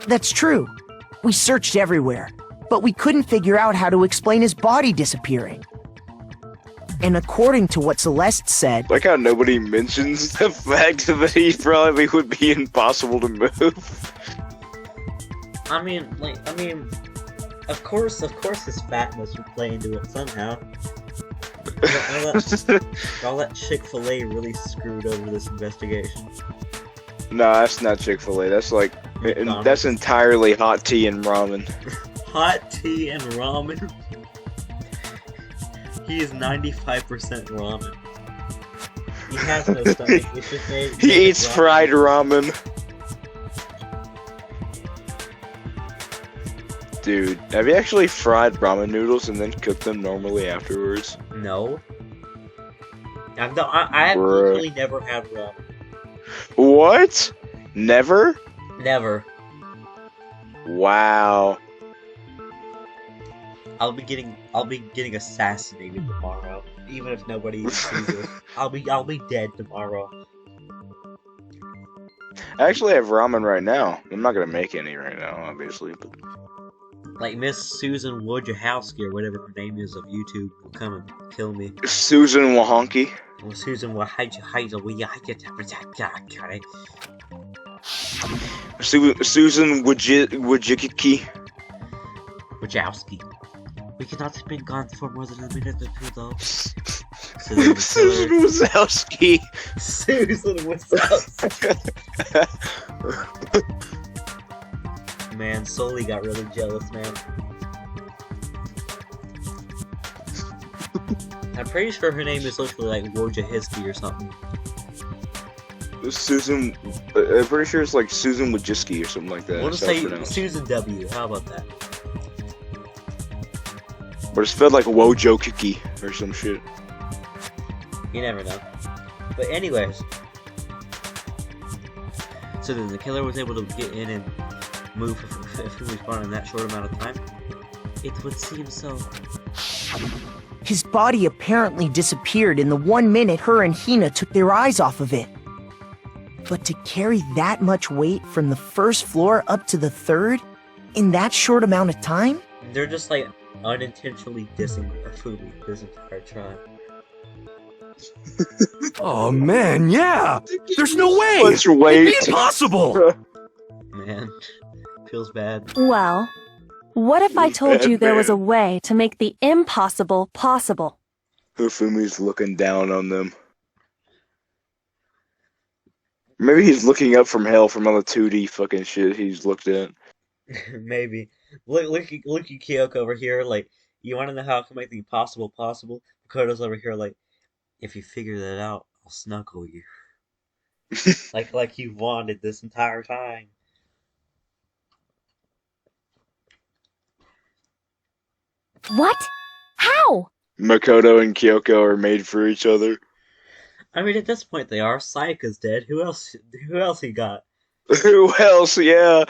That's true. We searched everywhere, but we couldn't figure out how to explain his body disappearing. And according to what Celeste said, Like how nobody mentions the fact that he probably would be impossible to move. I mean, of course his fatness would play into it somehow. All that Chick-fil-A really screwed over this investigation. No, that's not Chick-fil-A. That's like, that's entirely hot tea and ramen. Hot tea and ramen. He is 95% ramen. He has no stomach. It's just made. He eats ramen. fried ramen. Dude, have you actually fried ramen noodles and then cooked them normally afterwards? No. I have Bruh. literally never had ramen. What? Never? Never. Wow. I'll be getting assassinated tomorrow, even if nobody even sees it. I'll be dead tomorrow. I actually have ramen right now. I'm not gonna make any right now, obviously, but Like Miss Susan Wojciechowski or whatever her name is of YouTube will come and kill me. Susan Wahonky. Well, Susan Susan Wojcicki. Wojciechowski. We cannot have been gone for more than a minute or two, though. Susan Wazowski. Susan Wojciechowski. Man, Sully got really jealous, man. I'm pretty sure her name is literally like Wojciechowski or something. Susan, I'm pretty sure it's like Susan Wojcicki or something like that. We'll just That's how it's say pronounced. Susan W. How about that? But it's spelled like Wojokiki or some shit. You never know. But anyways. So then the killer was able to get in and move Fumi's body in that short amount of time? It would seem so. his body apparently disappeared in the 1 minute her and Hina took their eyes off of it. But to carry that much weight from the first floor up to the third in that short amount of time? They're just like unintentionally dissing Fumi this entire time. Oh man, yeah! There's no way! Let's It'd wait. be impossible! Man, Feels bad. Well, what if I told you there was a way to make the impossible possible? Hifumi's looking down on them. Maybe he's looking up from hell from all the 2D fucking shit he's looked at. Maybe. Look at Kyoko over here, like, you want to know how I can make the impossible possible? Makoto's over here, like, if you figure that out, I'll snuggle you. like you wanted this entire time. What? How? Makoto and Kyoko are made for each other. I mean, at this point they are. Sayaka's dead. Who else he got? Who else? Yeah.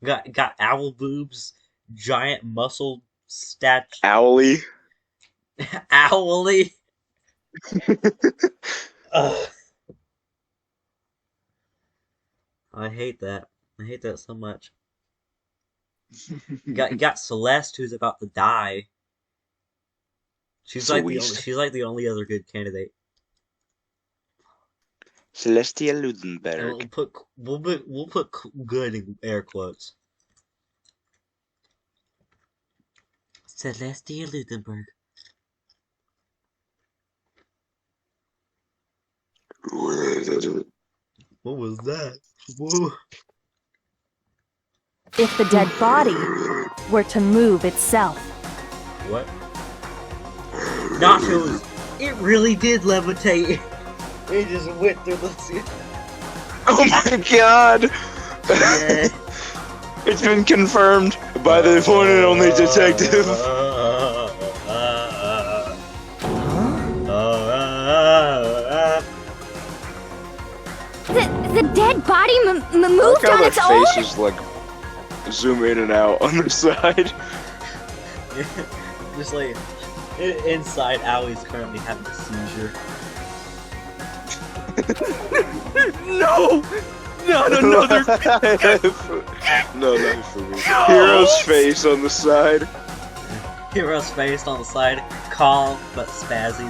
Got owl boobs, giant muscle statue. Owly. Owly. Ugh. I hate that. I hate that so much. You got Celeste, who's about to die. She's like the only other good candidate. Celestia And Ludenberg. we'll put good in air quotes. Celestia Ludenberg. What was that? Whoa. If the dead body were to move itself. What? Nachos! It really did levitate! It just went through the ceiling. Oh my god! Yeah. It's been confirmed by the one and only detective. The dead body moved Look how on their its own? faces like zoom in and out on the side. Just like inside, Owie's currently having a seizure. No! Not another. No, not for me. Hero's face on the side. Hero's face on the side, calm but spazzy.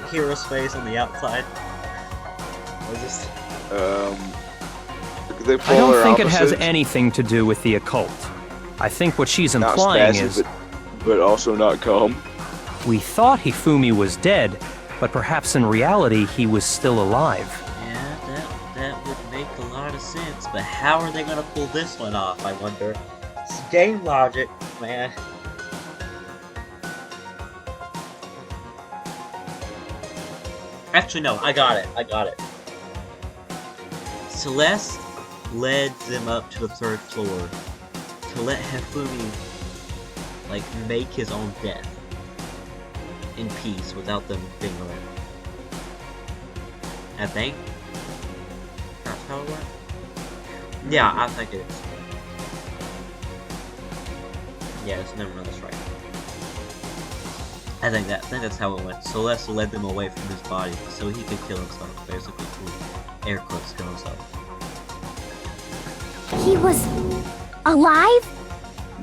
Hero's face on the outside. They I don't think it has opposites. anything to do with the occult. I think what she's Not implying spazzy, is but also not calm. we thought Hifumi was dead, but perhaps in reality he was still alive. Yeah, that would make a lot of sense, but how are they gonna pull this one off, I wonder? It's game logic, man. Actually, no, I got it. Celeste led them up to the 3rd floor to let Hifumi, like, make his own death in peace without them being around. I think that's how it went. Yeah, I think it is. Yes, never know, that's right. I think that's how it went. Celeste led them away from his body so he could kill himself, basically. Air quotes, kill himself. He was alive?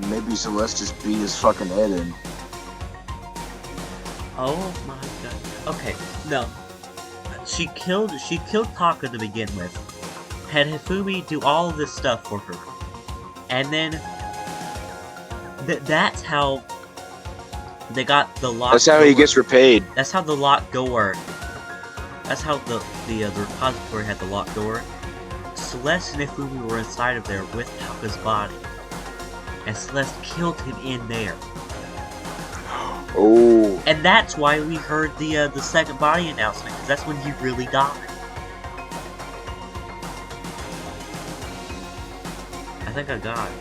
Maybe Celeste just beat his fucking head in. Oh my god. Okay, no. She killed Taka to begin with. Had Hifumi do all of this stuff for her. And then that's how they got the locked That's how door. he gets repaid. That's how the locked door. That's how the repository had the locked door. Celeste and Hifumi were inside of there with Taka's body. And Celeste killed him in there. Oh. And that's why we heard the second body announcement, because that's when he really died. I think I got it.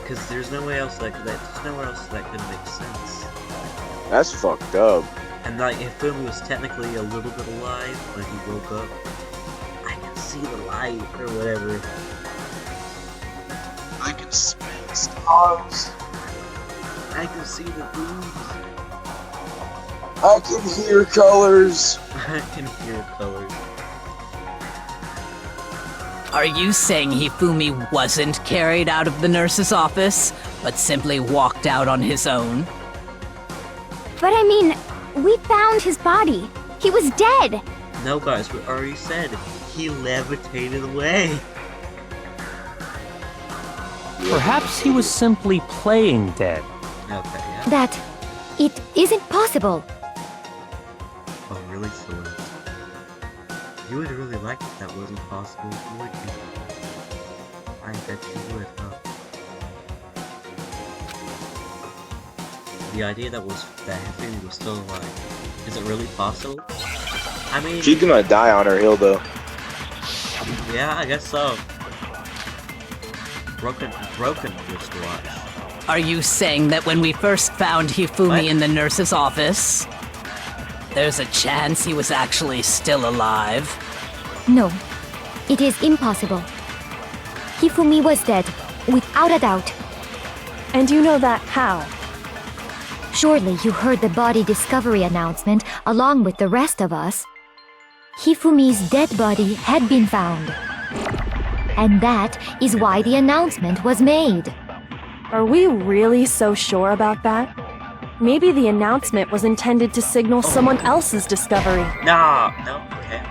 Because there's no way else that could make sense. That's fucked up. And like, Hifumi was technically a little bit alive when he woke up. I can see the light or whatever. I can smell the stars. I can see the boobs. I can hear colors. I can hear colors. Are you saying Hifumi wasn't carried out of the nurse's office, but simply walked out on his own? But I mean, we found his body. He was dead. No, guys, we already said he levitated away. Perhaps he was simply playing dead. Okay, yeah. That it isn't possible. Oh, really, Celeste? You would really like it if that wasn't possible, would you? I bet you would, huh? The idea that Hifumi was still alive, is it really possible? I mean... She's gonna die on her hill, though. Yeah, I guess so. Broken wristwatch. Are you saying that when we first found Hifumi What? in the nurse's office, there's a chance he was actually still alive? No, it is impossible. Hifumi was dead, without a doubt. And you know that how? Surely you heard the body discovery announcement along with the rest of us. Hifumi's dead body had been found. And that is why the announcement was made. Are we really so sure about that? Maybe the announcement was intended to signal someone else's discovery. No, okay.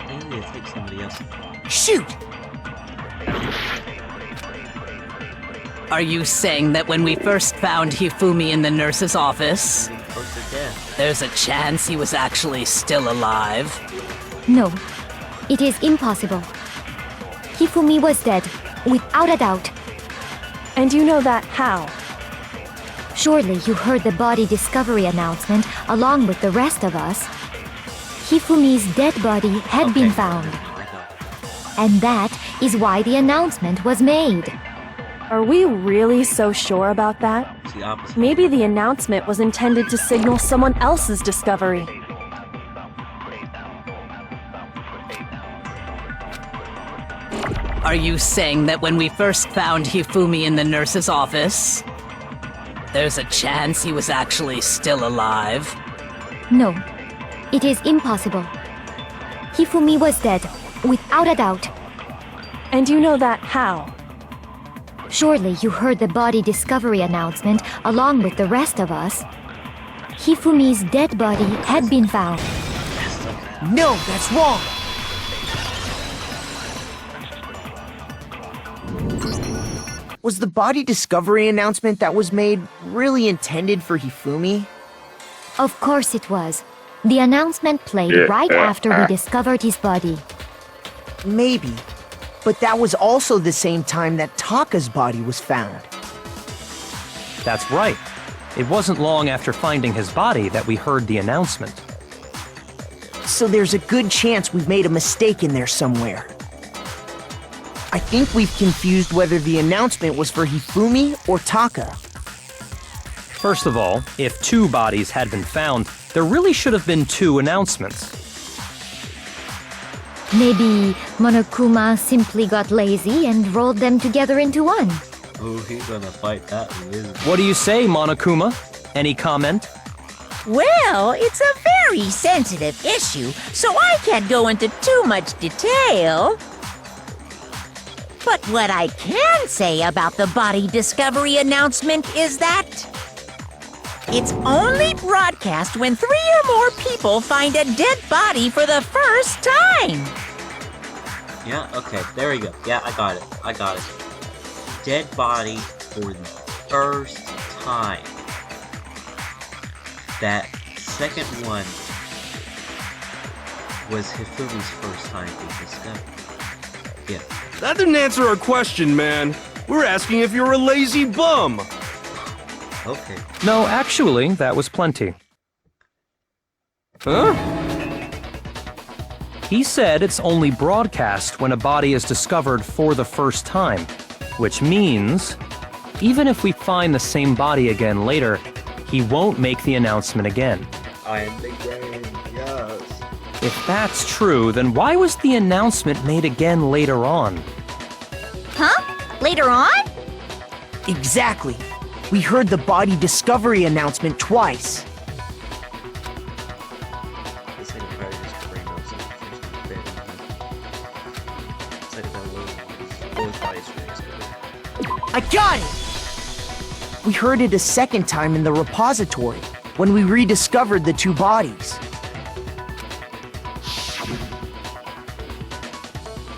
They need to take somebody else. Shoot! Are you saying that when we first found Hifumi in the nurse's office, Close to death. there's a chance he was actually still alive? No, it is impossible. Hifumi was dead, without a doubt. And you know that how? Surely you heard the body discovery announcement along with the rest of us. Hifumi's dead body had been found. I know. And that is why the announcement was made. Are we really so sure about that? It's the opposite. Maybe the announcement was intended to signal someone else's discovery. Are you saying that when we first found Hifumi in the nurse's office, there's a chance he was actually still alive? No, it is impossible. Hifumi was dead, without a doubt. And you know that how? Surely you heard the body discovery announcement along with the rest of us. Hifumi's dead body had been found. No, that's wrong! Was the body discovery announcement that was made really intended for Hifumi? Of course it was. The announcement played right after we discovered his body. Maybe. But that was also the same time that Taka's body was found. That's right. It wasn't long after finding his body that we heard the announcement. So there's a good chance we've made a mistake in there somewhere. I think we've confused whether the announcement was for Hifumi or Taka. First of all, if two bodies had been found, there really should have been two announcements. Maybe Monokuma simply got lazy and rolled them together into one. Oh, he's gonna fight that lizard. What do you say, Monokuma? Any comment? Well, it's a very sensitive issue, so I can't go into too much detail. But what I can say about the body discovery announcement is that it's only broadcast when 3 or more people find a dead body for the first time. Yeah, okay, there we go. Yeah, I got it. Dead body for the first time. That second one was Hifumi's first time being discovered. Yeah. That didn't answer our question, man. We're asking if you're a lazy bum. Okay. No, actually, that was plenty. Huh? He said it's only broadcast when a body is discovered for the first time, which means, even if we find the same body again later, he won't make the announcement again. I am the game, yes. If that's true, then why was the announcement made again later on? Huh? Later on? Exactly. We heard the body discovery announcement twice. This thing probably just bring those in. It's like a little body's really. I got it! We heard it a second time in the repository, when we rediscovered the two bodies.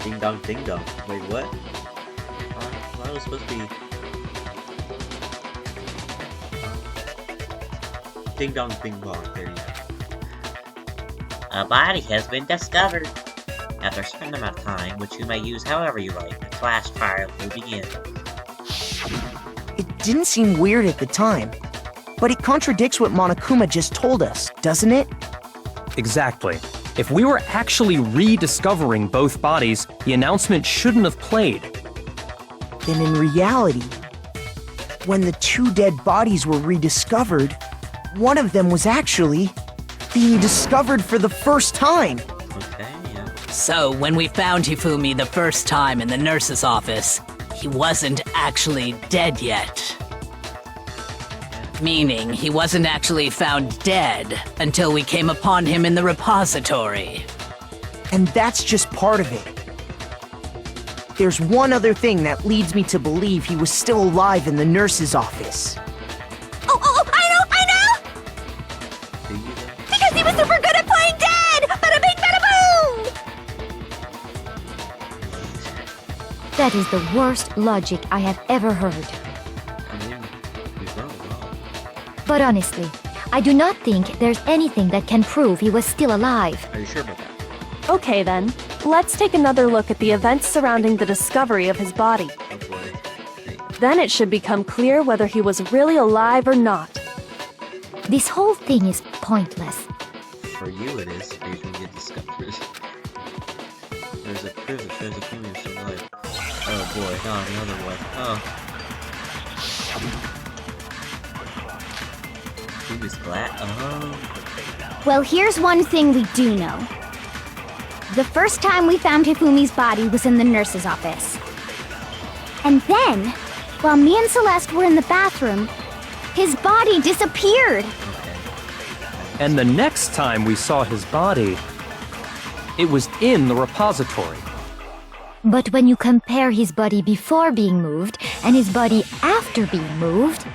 Bingo. dong ding dong. Wait, what? Why was it supposed to be... Ding dong ding dong. There you go. A body has been discovered. After a certain amount of time, which you may use however you like, the flash fire will begin. It didn't seem weird at the time, but it contradicts what Monokuma just told us, doesn't it? Exactly. If we were actually rediscovering both bodies, the announcement shouldn't have played. Then in reality, when the two dead bodies were rediscovered, one of them was actually being discovered for the first time. Okay, yeah. So, when we found Hifumi the first time in the nurse's office, he wasn't actually dead yet. Meaning, he wasn't actually found dead until we came upon him in the repository. And that's just part of it. There's one other thing that leads me to believe he was still alive in the nurse's office. Oh, I know! Do you though? Because he was super good at playing dead! Bada bing, bada boom! That is the worst logic I have ever heard. I mean, he's not wrong. But honestly, I do not think there's anything that can prove he was still alive. Are you sure about that? Okay then, let's take another look at the events surrounding the discovery of his body. Oh boy. Hey, Then it should become clear whether he was really alive or not. This whole thing is pointless. for you it is, because we get discovered. There's a proof that shows a Hifumi is still alive. Oh boy, not another one. Oh. Hifumi's glad. Oh. Well, here's one thing we do know. The first time we found Hifumi's body was in the nurse's office. And then, while me and Celeste were in the bathroom, his body disappeared. And the next time we saw his body, it was in the repository. But when you compare his body before being moved and his body after being moved,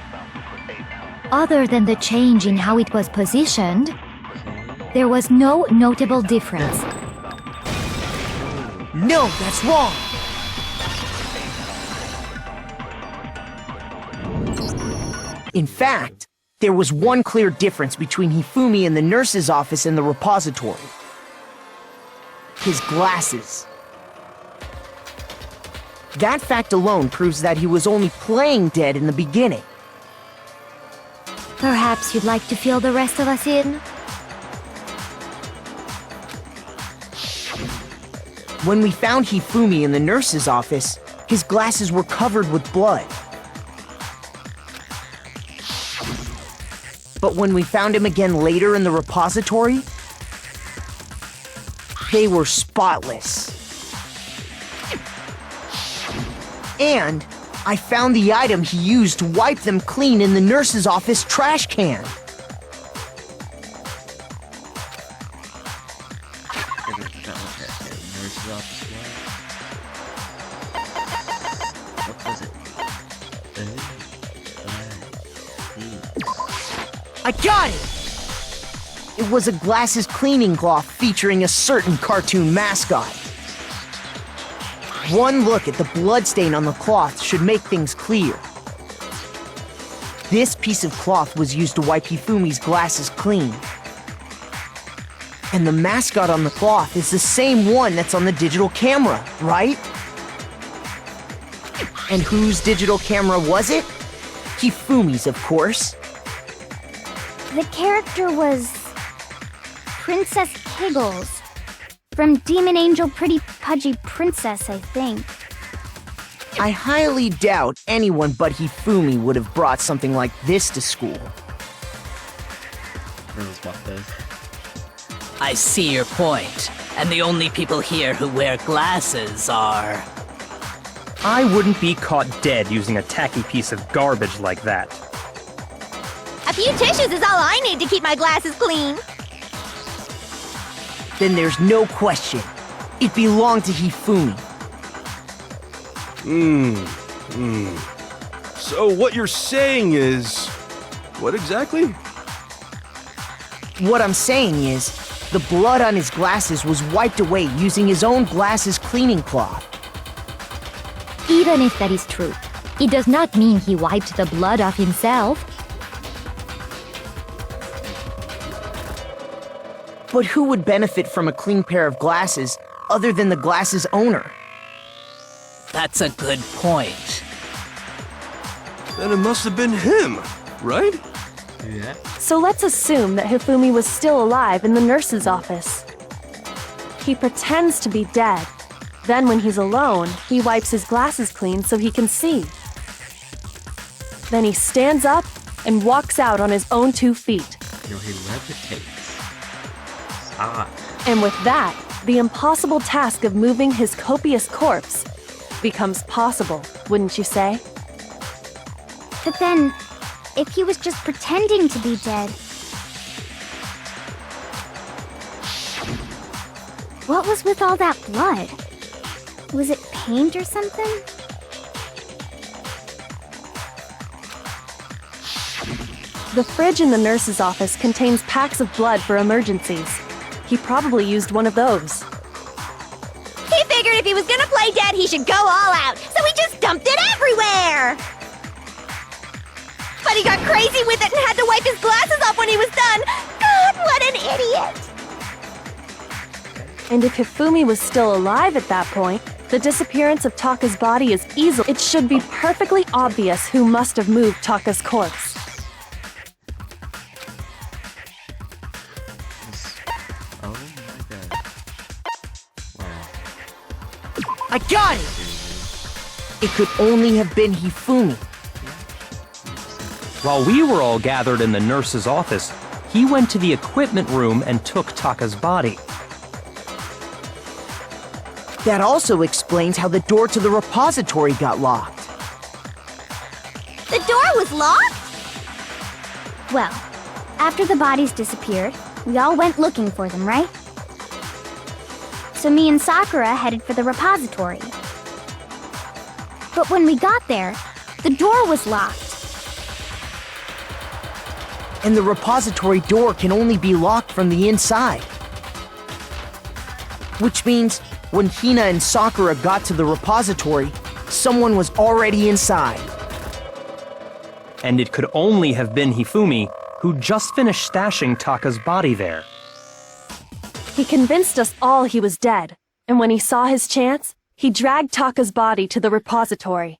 other than the change in how it was positioned, there was no notable difference. No, that's wrong! In fact, there was one clear difference between Hifumi in the nurse's office and the repository. His glasses. That fact alone proves that he was only playing dead in the beginning. Perhaps you'd like to fill the rest of us in? When we found Hifumi in the nurse's office, his glasses were covered with blood. But when we found him again later in the repository, they were spotless. And I found the item he used to wipe them clean in the nurse's office trash can. What was it? I got it! It was a glasses cleaning cloth featuring a certain cartoon mascot. One look at the bloodstain on the cloth should make things clear. This piece of cloth was used to wipe Hifumi's glasses clean. And the mascot on the cloth is the same one that's on the digital camera, right? And whose digital camera was it? Hifumi's, of course. The character was Princess Kiggles. From Demon Angel Pretty Pudgy Princess, I think. I highly doubt anyone but Hifumi would have brought something like this to school. I see your point, and the only people here who wear glasses are... I wouldn't be caught dead using a tacky piece of garbage like that. A few tissues is all I need to keep my glasses clean. Then there's no question. It belonged to Hifumi. So what you're saying is... What exactly? What I'm saying is, The blood on his glasses was wiped away using his own glasses cleaning cloth. Even if that is true, it does not mean he wiped the blood off himself. But who would benefit from a clean pair of glasses other than the glasses owner? That's a good point. Then it must have been him, right? Yeah. So let's assume that Hifumi was still alive in the nurse's office. He pretends to be dead. Then when he's alone, he wipes his glasses clean so he can see. Then he stands up and walks out on his own 2 feet. You know, he levitates. Ah. And with that, the impossible task of moving his copious corpse becomes possible, wouldn't you say? But then, if he was just pretending to be dead, what was with all that blood? Was it paint or something? The fridge in the nurse's office contains packs of blood for emergencies. He probably used one of those. He figured if he was gonna play dead, he should go all out, so he just dumped it everywhere! But he got crazy with it and had to wipe his glasses off when he was done! God, what an idiot! And if Hifumi was still alive at that point, the disappearance of Taka's body is easy. It should be perfectly obvious who must have moved Taka's corpse. Oh my god. Wow. I got it! It could only have been Hifumi. While we were all gathered in the nurse's office, he went to the equipment room and took Taka's body. That also explains how the door to the repository got locked. The door was locked? Well, after the bodies disappeared, we all went looking for them, right? So me and Sakura headed for the repository. But when we got there, the door was locked. And the repository door can only be locked from the inside. Which means when Hina and Sakura got to the repository, someone was already inside. And it could only have been Hifumi, who just finished stashing Taka's body there. He convinced us all he was dead, and when he saw his chance, he dragged Taka's body to the repository.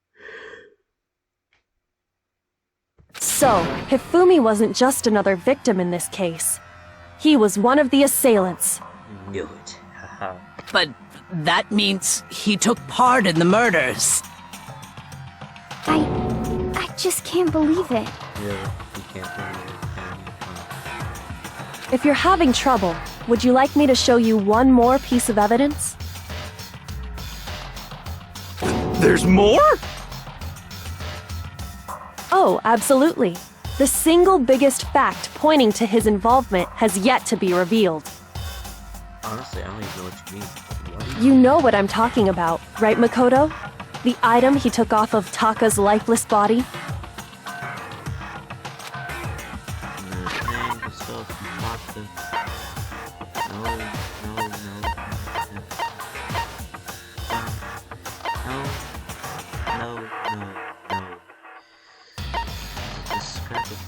So, Hifumi wasn't just another victim in this case. He was one of the assailants. Knew it. Haha. But that means he took part in the murders. I just can't believe it. Yeah, you can't believe it. If you're having trouble, would you like me to show you one more piece of evidence? There's more? Oh, absolutely. The single biggest fact pointing to his involvement has yet to be revealed. Honestly, I don't even know what you mean. What? You know what I'm talking about, right, Makoto? The item he took off of Taka's lifeless body? The scrap of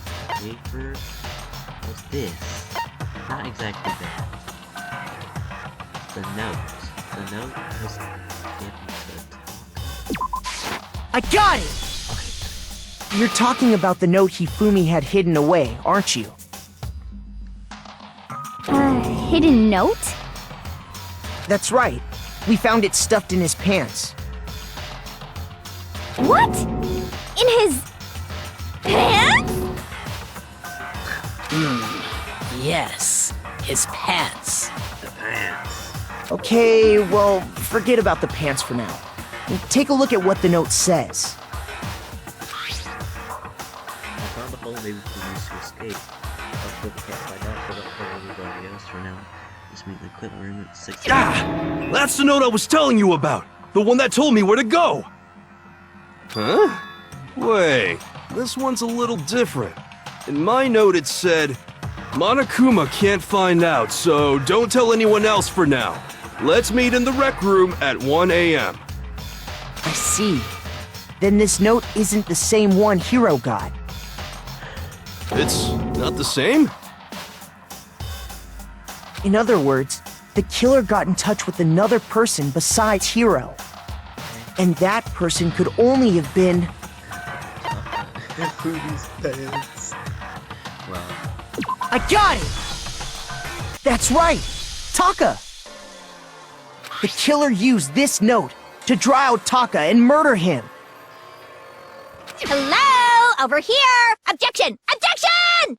paper was this. Not exactly that. The note. The note was given to Taka. I got it! You're talking about the note Hifumi had hidden away, aren't you? Hidden note? That's right. We found it stuffed in his pants. What? In his pants? Yes, his pants. The pants. Okay, well, forget about the pants for now. Take a look at what the note says. I found a hole maybe we can use to escape. I'll put the cat find out, but I'll tell everybody else for now. Just meet in the equipment room at 6 Ah! That's the note I was telling you about! The one that told me where to go! Huh? Wait, this one's a little different. In my note it said, Monokuma can't find out, so don't tell anyone else for now. Let's meet in the rec room at 1 a.m. I see. Then this note isn't the same one Hiro got. It's not the same? In other words, the killer got in touch with another person besides Hiro. And that person could only have been... Wow. I got it! That's right! Taka! The killer used this note to draw out Taka and murder him. Hello? Over here! Objection! Objection!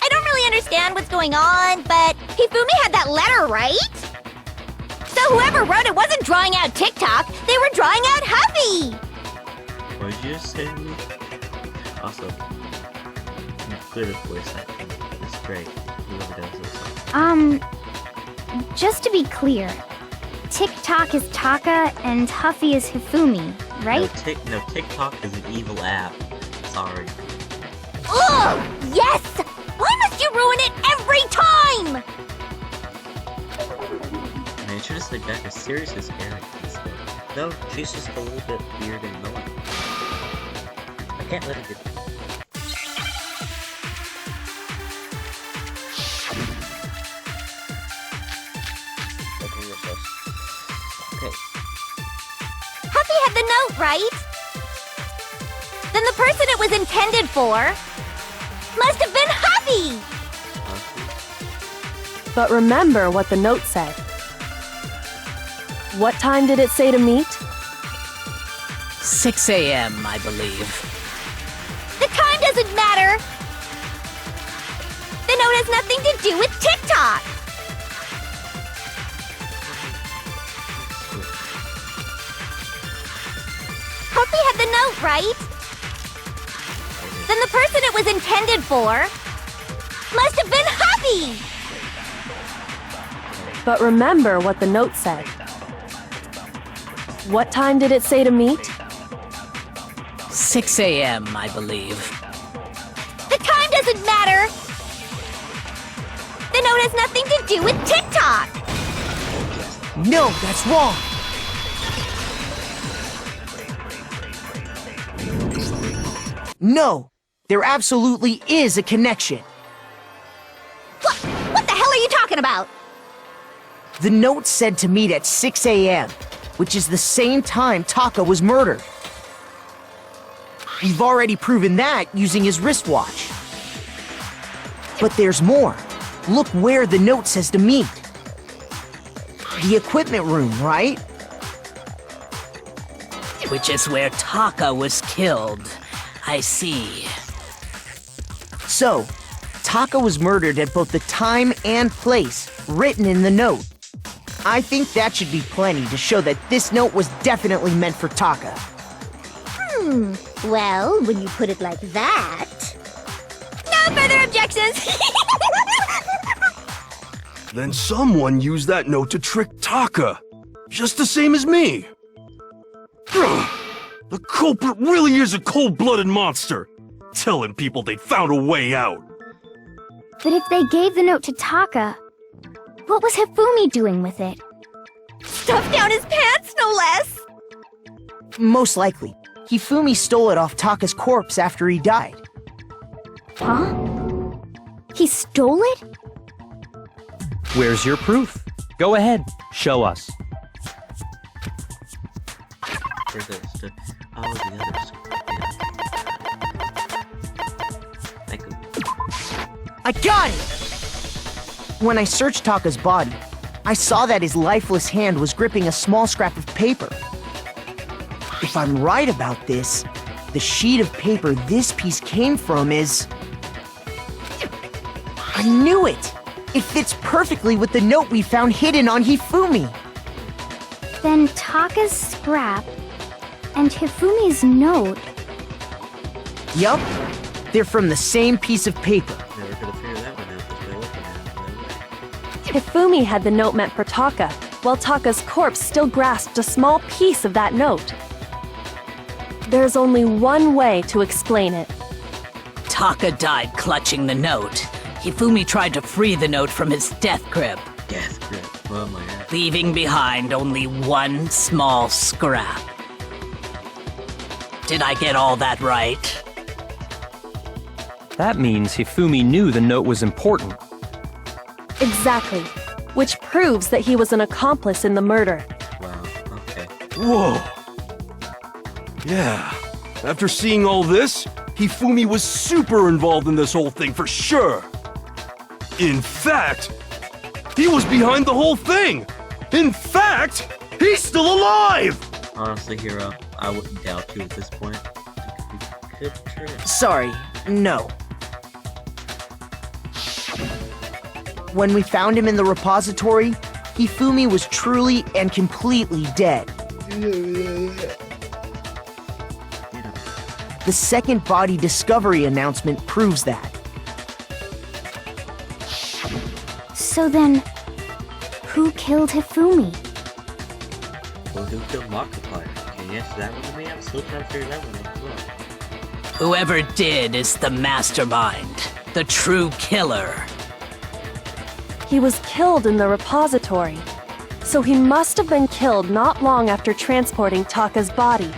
I don't really understand what's going on, but Hifumi had that letter, right? So whoever wrote it wasn't drawing out TikTok, they were drawing out Huffy! What did you just say to me? Also, clear the voice acting. It's great. Whoever does this. Just to be clear, TikTok is Taka and Huffy is Hifumi, right? No, TikTok is an evil app. Sorry. Ugh! Yes! Why must you ruin it every time? Man, you should have said Becca's serious as Eric. No, she's just a little bit weird and annoying. I can't let it get... Okay. Huffy had the note, right? Then the person it was intended for must have been Huffy! But remember what the note said. What time did it say to meet? 6 a.m., I believe. The time doesn't matter! The note has nothing to do with TikTok! Huffy had the note, right? Then the person it was intended for must have been Huffy! But remember what the note said. What time did it say to meet? 6 a.m., I believe. The time doesn't matter! The note has nothing to do with TikTok! No, that's wrong! No, there absolutely is a connection. What the hell are you talking about? The note said to meet at 6 a.m., which is the same time Taka was murdered. We've already proven that using his wristwatch. But there's more. Look where the note says to meet. The equipment room, right? Which is where Taka was killed. I see. So, Taka was murdered at both the time and place written in the note. I think that should be plenty to show that this note was definitely meant for Taka. Well, when you put it like that... No further objections! Then someone used that note to trick Taka. Just the same as me. The culprit really is a cold-blooded monster. Telling people they found a way out. But if they gave the note to Taka, what was Hifumi doing with it? Stuffed down his pants, no less! Most likely, Hifumi stole it off Taka's corpse after he died. Huh? He stole it? Where's your proof? Go ahead, show us. For this to... Oh, the others. Thank you. I got it! When I searched Taka's body, I saw that his lifeless hand was gripping a small scrap of paper. If I'm right about this, the sheet of paper this piece came from is... I knew it! It fits perfectly with the note we found hidden on Hifumi. Then Taka's scrap and Hifumi's note. Yup, they're from the same piece of paper. Never could have figured that one out just by looking at it. Hifumi had the note meant for Taka, while Taka's corpse still grasped a small piece of that note. There's only one way to explain it. Taka died clutching the note. Hifumi tried to free the note from his death grip, Death grip. Oh my god. leaving behind only one small scrap. Did I get all that right? That means Hifumi knew the note was important. Exactly. Which proves that he was an accomplice in the murder. Wow, okay. Whoa. Yeah. After seeing all this, Hifumi was super involved in this whole thing for sure. In fact, he was behind the whole thing. In fact, he's still alive! Honestly, Hero, I wouldn't doubt you at this point. You could be good. Sorry, no. When we found him in the repository, Hifumi was truly and completely dead. The second body discovery announcement proves that. So then, who killed Hifumi? Well, who killed Markiplier? Can you answer that one to me? I'm still trying to figure that one out as well. Whoever did is the mastermind, the true killer. He was killed in the repository. So he must have been killed not long after transporting Taka's body.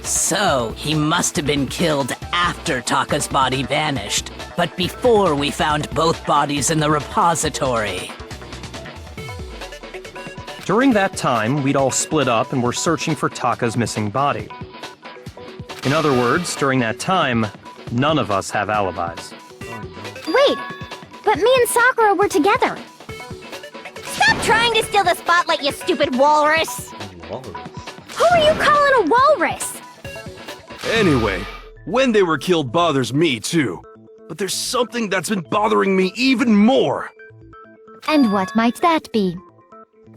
So, he must have been killed after Taka's body vanished, but before we found both bodies in the repository. During that time, we'd all split up and were searching for Taka's missing body. In other words, during that time, none of us have alibis. Wait, but me and Sakura were together. Stop trying to steal the spotlight, you stupid walrus! Walrus. Who are you calling a walrus? Anyway, when they were killed bothers me too. But there's something that's been bothering me even more. And what might that be?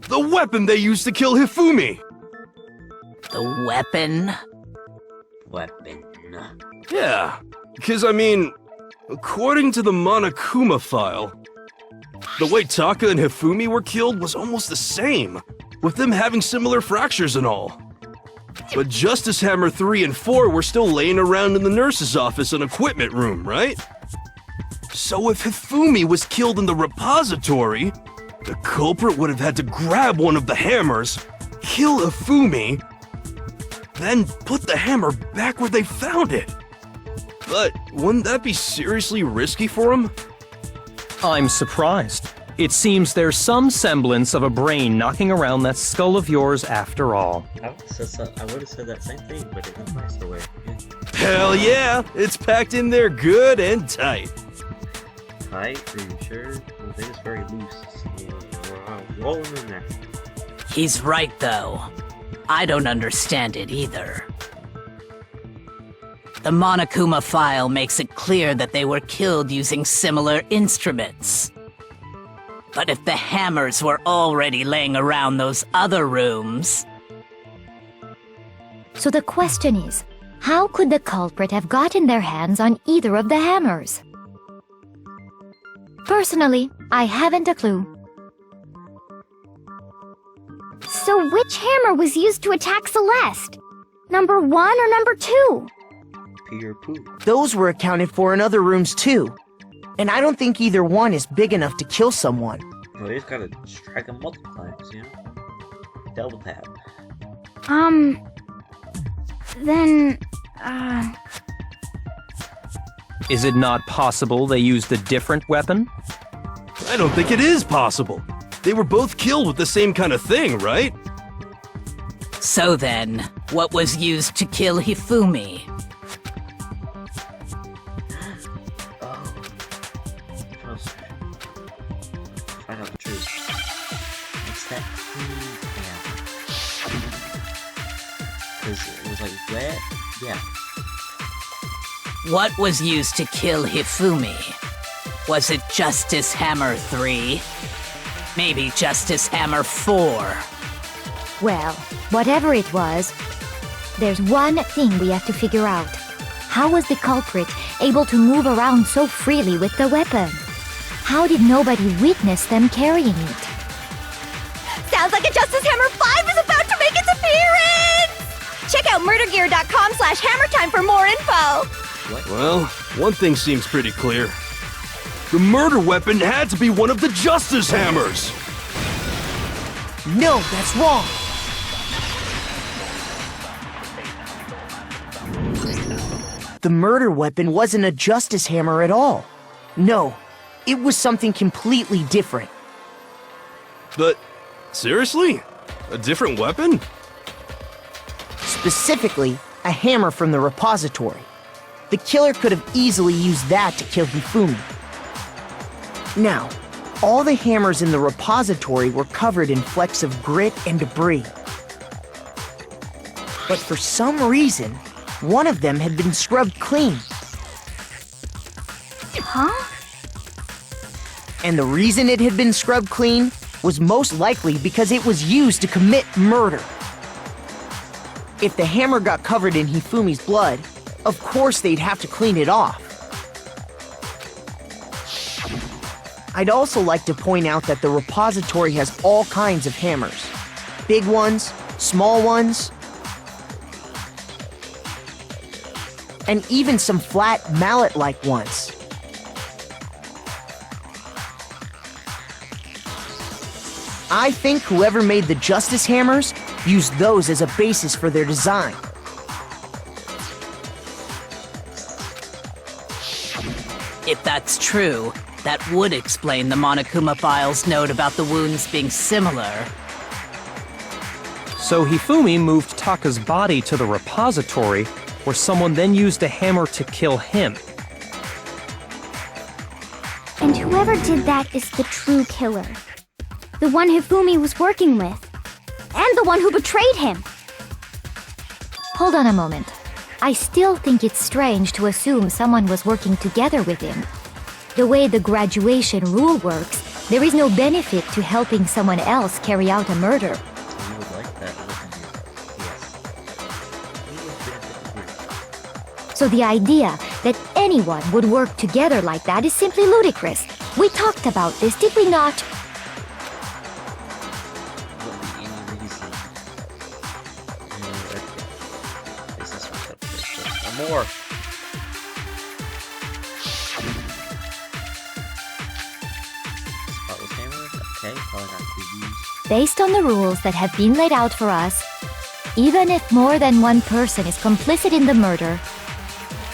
The weapon they used to kill Hifumi. The weapon? Weapon. Yeah, because I mean, according to the Monokuma file, the way Taka and Hifumi were killed was almost the same, with them having similar fractures and all. But Justice Hammer 3 and 4 were still laying around in the nurse's office and equipment room, right? So if Hifumi was killed in the repository, the culprit would have had to grab one of the hammers, kill Hifumi, then put the hammer back where they found it. But wouldn't that be seriously risky for him? I'm surprised. It seems there's some semblance of a brain knocking around that skull of yours after all. I would have said that same thing, but it was nice the way. Hell yeah! It's packed in there good and tight. Tight? Are you sure? I think it's very loose. We're rolling in there. He's right, though. I don't understand it either. The Monokuma file makes it clear that they were killed using similar instruments. But if the hammers were already laying around those other rooms... So the question is, how could the culprit have gotten their hands on either of the hammers? Personally, I haven't a clue. So which hammer was used to attack Celeste? Number 1 or number 2? Pee or poo. Those were accounted for in other rooms too. And I don't think either one is big enough to kill someone. Well, he's gotta strike him multiple times, you know? Double tap. Then, Is it not possible they used a different weapon? I don't think it is possible. They were both killed with the same kind of thing, right? So then, what was used to kill Hifumi? Find out the truth. What's that clean hammer? Because it was like wet? Yeah. What was used to kill Hifumi? Was it Justice Hammer 3? Maybe Justice Hammer 4? Well, whatever it was, there's one thing we have to figure out. How was the culprit able to move around so freely with the weapon? How did nobody witness them carrying it? sounds like a Justice Hammer 5 is about to make its appearance! Check out murdergear.com/hammertime for more info! Well, one thing seems pretty clear. The murder weapon had to be one of the Justice Hammers! No, that's wrong. The murder weapon wasn't a justice hammer at all. No, it was something completely different. But, seriously? A different weapon? Specifically, a hammer from the repository. The killer could have easily used that to kill Hifumi. Now, all the hammers in the repository were covered in flecks of grit and debris. But for some reason, one of them had been scrubbed clean. Huh? And the reason it had been scrubbed clean was most likely because it was used to commit murder. If the hammer got covered in Hifumi's blood, of course they'd have to clean it off. I'd also like to point out that the repository has all kinds of hammers. Big ones, small ones, and even some flat mallet-like ones. I think whoever made the Justice Hammers used those as a basis for their design. If that's true, that would explain the Monokuma file's note about the wounds being similar. So Hifumi moved Taka's body to the repository, where someone then used a hammer to kill him. And whoever did that is the true killer. The one Hifumi was working with. And the one who betrayed him. Hold on a moment. I still think it's strange to assume someone was working together with him. The way the graduation rule works, there is no benefit to helping someone else carry out a murder. You would like that, wouldn't you? Yes. So the idea that anyone would work together like that is simply ludicrous. We talked about this, did we not? Wouldn't be any reason. This is what's up this one more. Spotless hammer? Okay, probably not to use. Based on the rules that have been laid out for us, even if more than one person is complicit in the murder,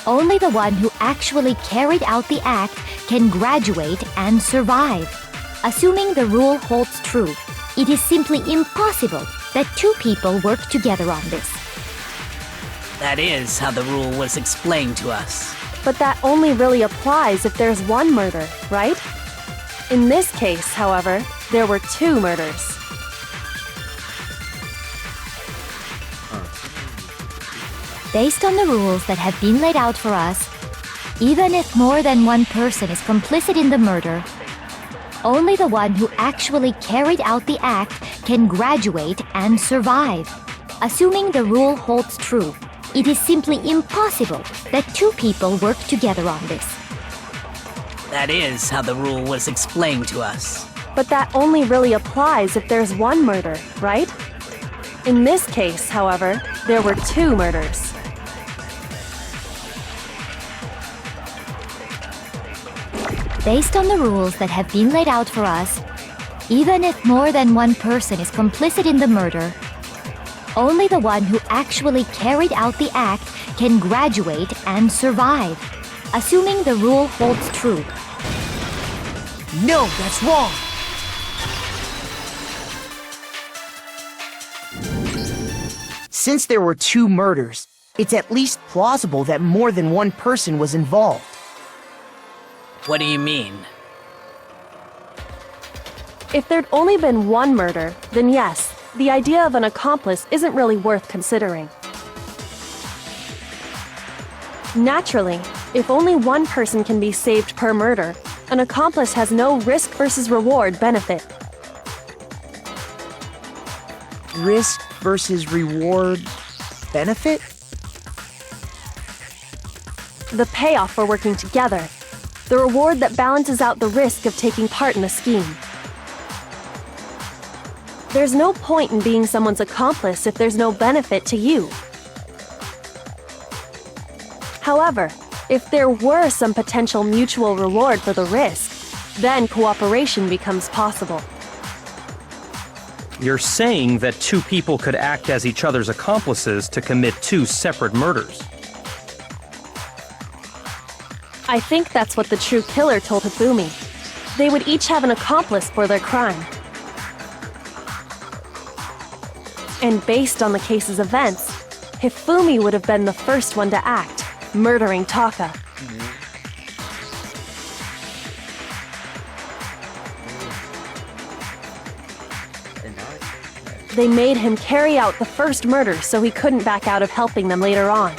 only the one who actually carried out the act can graduate and survive. Assuming the rule holds true, it is simply impossible that two people work together on this. That is how the rule was explained to us. But that only really applies if there's one murder, right? In this case, however, there were two murders. Based on the rules that have been laid out for us, even if more than one person is complicit in the murder, only the one who actually carried out the act can graduate and survive. Assuming the rule holds true, it is simply impossible that two people work together on this. That is how the rule was explained to us. But that only really applies if there's one murder, right? In this case, however, there were two murders. Based on the rules that have been laid out for us, even if more than one person is complicit in the murder, only the one who actually carried out the act can graduate and survive. Assuming the rule holds true. No, that's wrong! Since there were two murders, it's at least plausible that more than one person was involved. What do you mean? If there'd only been one murder, then yes, the idea of an accomplice isn't really worth considering. Naturally, if only one person can be saved per murder, an accomplice has no risk versus reward benefit. Risk versus reward benefit? The payoff for working together. The reward that balances out the risk of taking part in a scheme. There's no point in being someone's accomplice if there's no benefit to you. However, If there were some potential mutual reward for the risk, then cooperation becomes possible. You're saying that two people could act as each other's accomplices to commit two separate murders. I think that's what the true killer told Hifumi. They would each have an accomplice for their crime. And based on the case's events, Hifumi would have been the first one to act, murdering Taka. They made him carry out the first murder so he couldn't back out of helping them later on.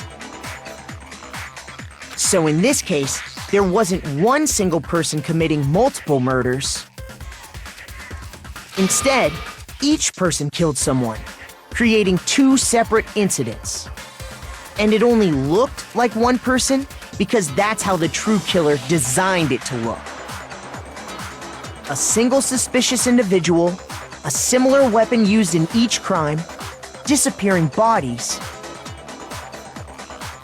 So in this case, there wasn't one single person committing multiple murders. Instead, each person killed someone, creating two separate incidents. And it only looked like one person because that's how the true killer designed it to look. A single suspicious individual, a similar weapon used in each crime, disappearing bodies.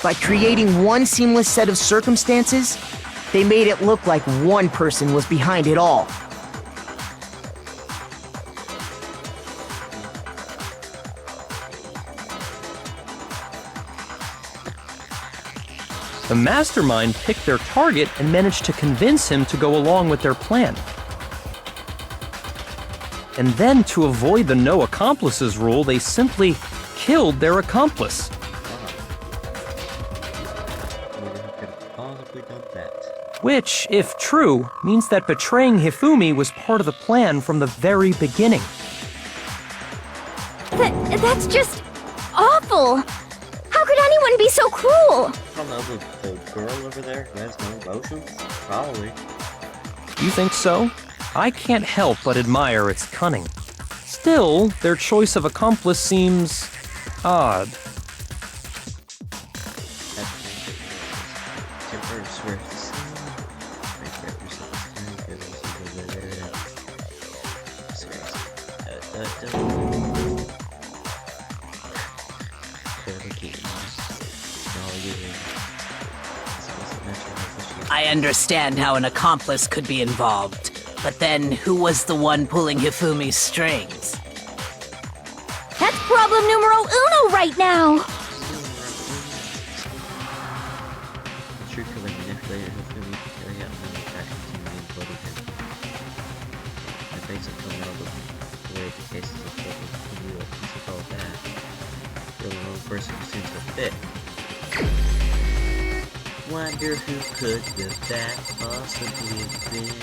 By creating one seamless set of circumstances, they made it look like one person was behind it all. The mastermind picked their target and managed to convince him to go along with their plan. And then, to avoid the no accomplices rule, they simply killed their accomplice. Which, if true, means that betraying Hifumi was part of the plan from the very beginning. That's just awful. How could anyone be so cruel? I don't know, the girl over there who has no emotions? Probably. You think so? I can't help but admire its cunning. Still, their choice of accomplice seems odd. I understand how an accomplice could be involved, but then who was the one pulling Hifumi's strings? That's problem numero uno right now. The true killer manipulated Hifumi to carry out manufacturing team and imploded him. And thanks to coming up with the way the cases of Hifumi were so-called that, you're the only person who seems to fit. Wonder who could that possibly have been?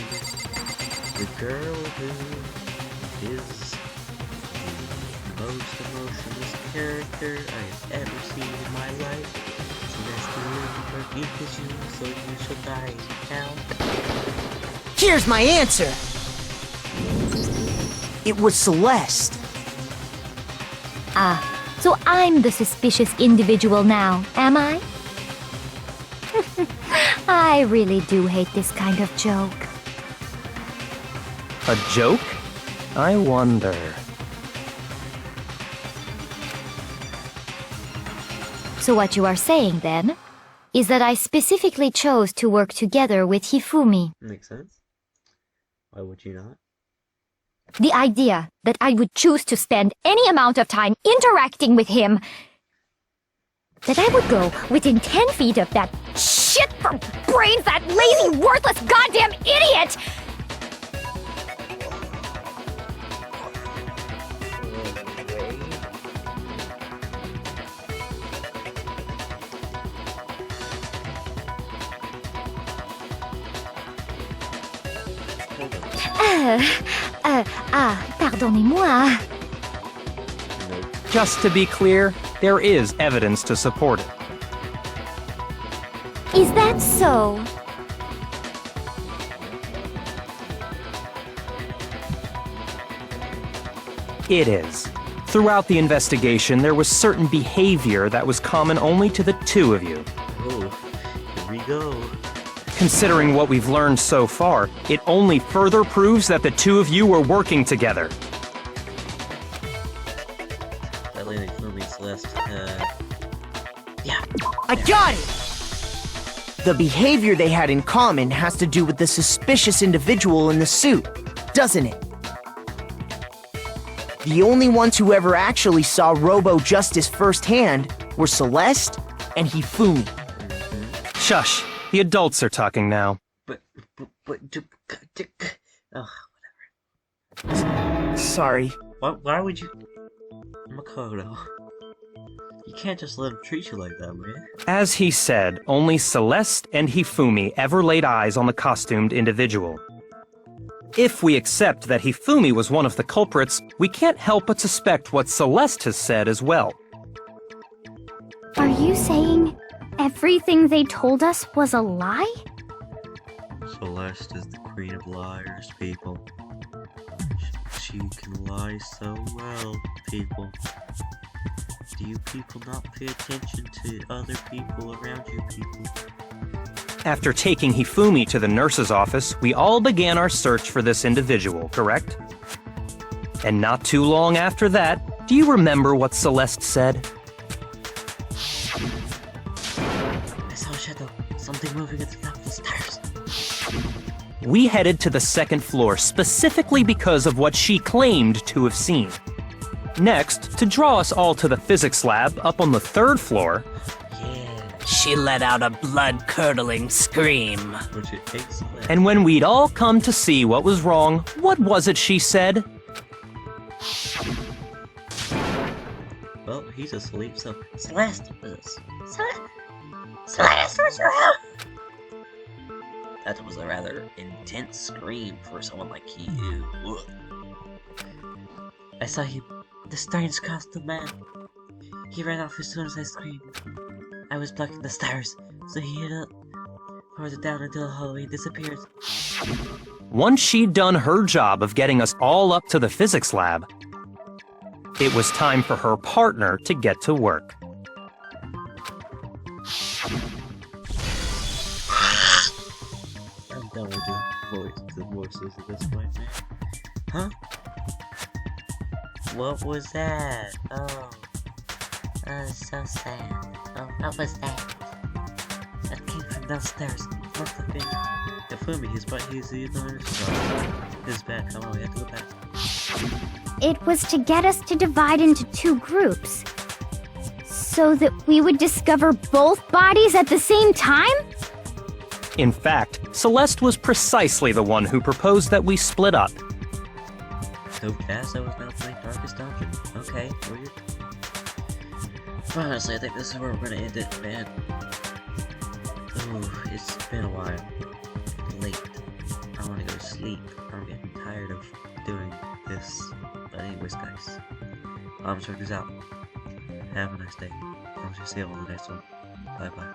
The girl who is the most emotionless character I have ever seen in my life. So that's the because you, so you shall die now. Here's my answer! It was Celeste. Ah, so I'm the suspicious individual now, am I? I really do hate this kind of joke. A joke? I wonder. So what you are saying, then, is that I specifically chose to work together with Hifumi. Makes sense. Why would you not? The idea that I would choose to spend any amount of time interacting with him, that I would go within 10 feet of that shit for brains, that lazy, worthless, goddamn idiot! Pardonnez-moi. Just to be clear, there is evidence to support it. Is that so? It is. Throughout the investigation, there was certain behavior that was common only to the two of you. Oh, here we go. Considering what we've learned so far, it only further proves that the two of you were working together. That lady Hifumi Celeste, yeah. I got it! The behavior they had in common has to do with the suspicious individual in the suit, doesn't it? The only ones who ever actually saw Robo Justice firsthand were Celeste and Hifumi. Shush, the adults are talking now. But, oh, Sorry. why would you... Makoto. You can't just let him treat you like that, man. As he said, only Celeste and Hifumi ever laid eyes on the costumed individual. If we accept that Hifumi was one of the culprits, we can't help but suspect what Celeste has said as well. Are you saying everything they told us was a lie? Celeste is the queen of liars, people. She can lie so well, people. Do you people not pay attention to other people around you people? After taking Hifumi to the nurse's office, we all began our search for this individual, correct? And not too long after that, do you remember what Celeste said? I saw a shadow. Something moving at the top of the stairs. We headed to the second floor specifically because of what she claimed to have seen. Next, to draw us all to the physics lab up on the third floor, She let out a blood-curdling scream. Which it takes left. and when we'd all come to see what was wrong, what was it she said? Well, he's asleep, so... Celeste! Celeste, what's wrong? That was a rather intense scream for someone like you. Ugh. I saw him. The strange costume man. He ran off as soon as I screamed. I was blocking the stairs, so he hid up further down into the hallway and disappeared. Once she'd done her job of getting us all up to the physics lab, it was time for her partner to get to work. I'm done with the voices at this point, man. Huh? What was that? Oh. So sad. Oh, what was that? That came from downstairs. Must have been Hifumi. He's the His bad. Come on, we have to go back. It was to get us to divide into two groups. So that we would discover both bodies at the same time? In fact, Celeste was precisely the one who proposed that we split up. So fast, I was now playing Darkest Dungeon. Okay, weird. Honestly, I think this is where we're gonna end it, man. Ooh, it's been a while. Late. I wanna go to sleep. I'm getting tired of doing this. But anyways, guys. Check this out. Have a nice day. I'll see you on the next one. Bye bye.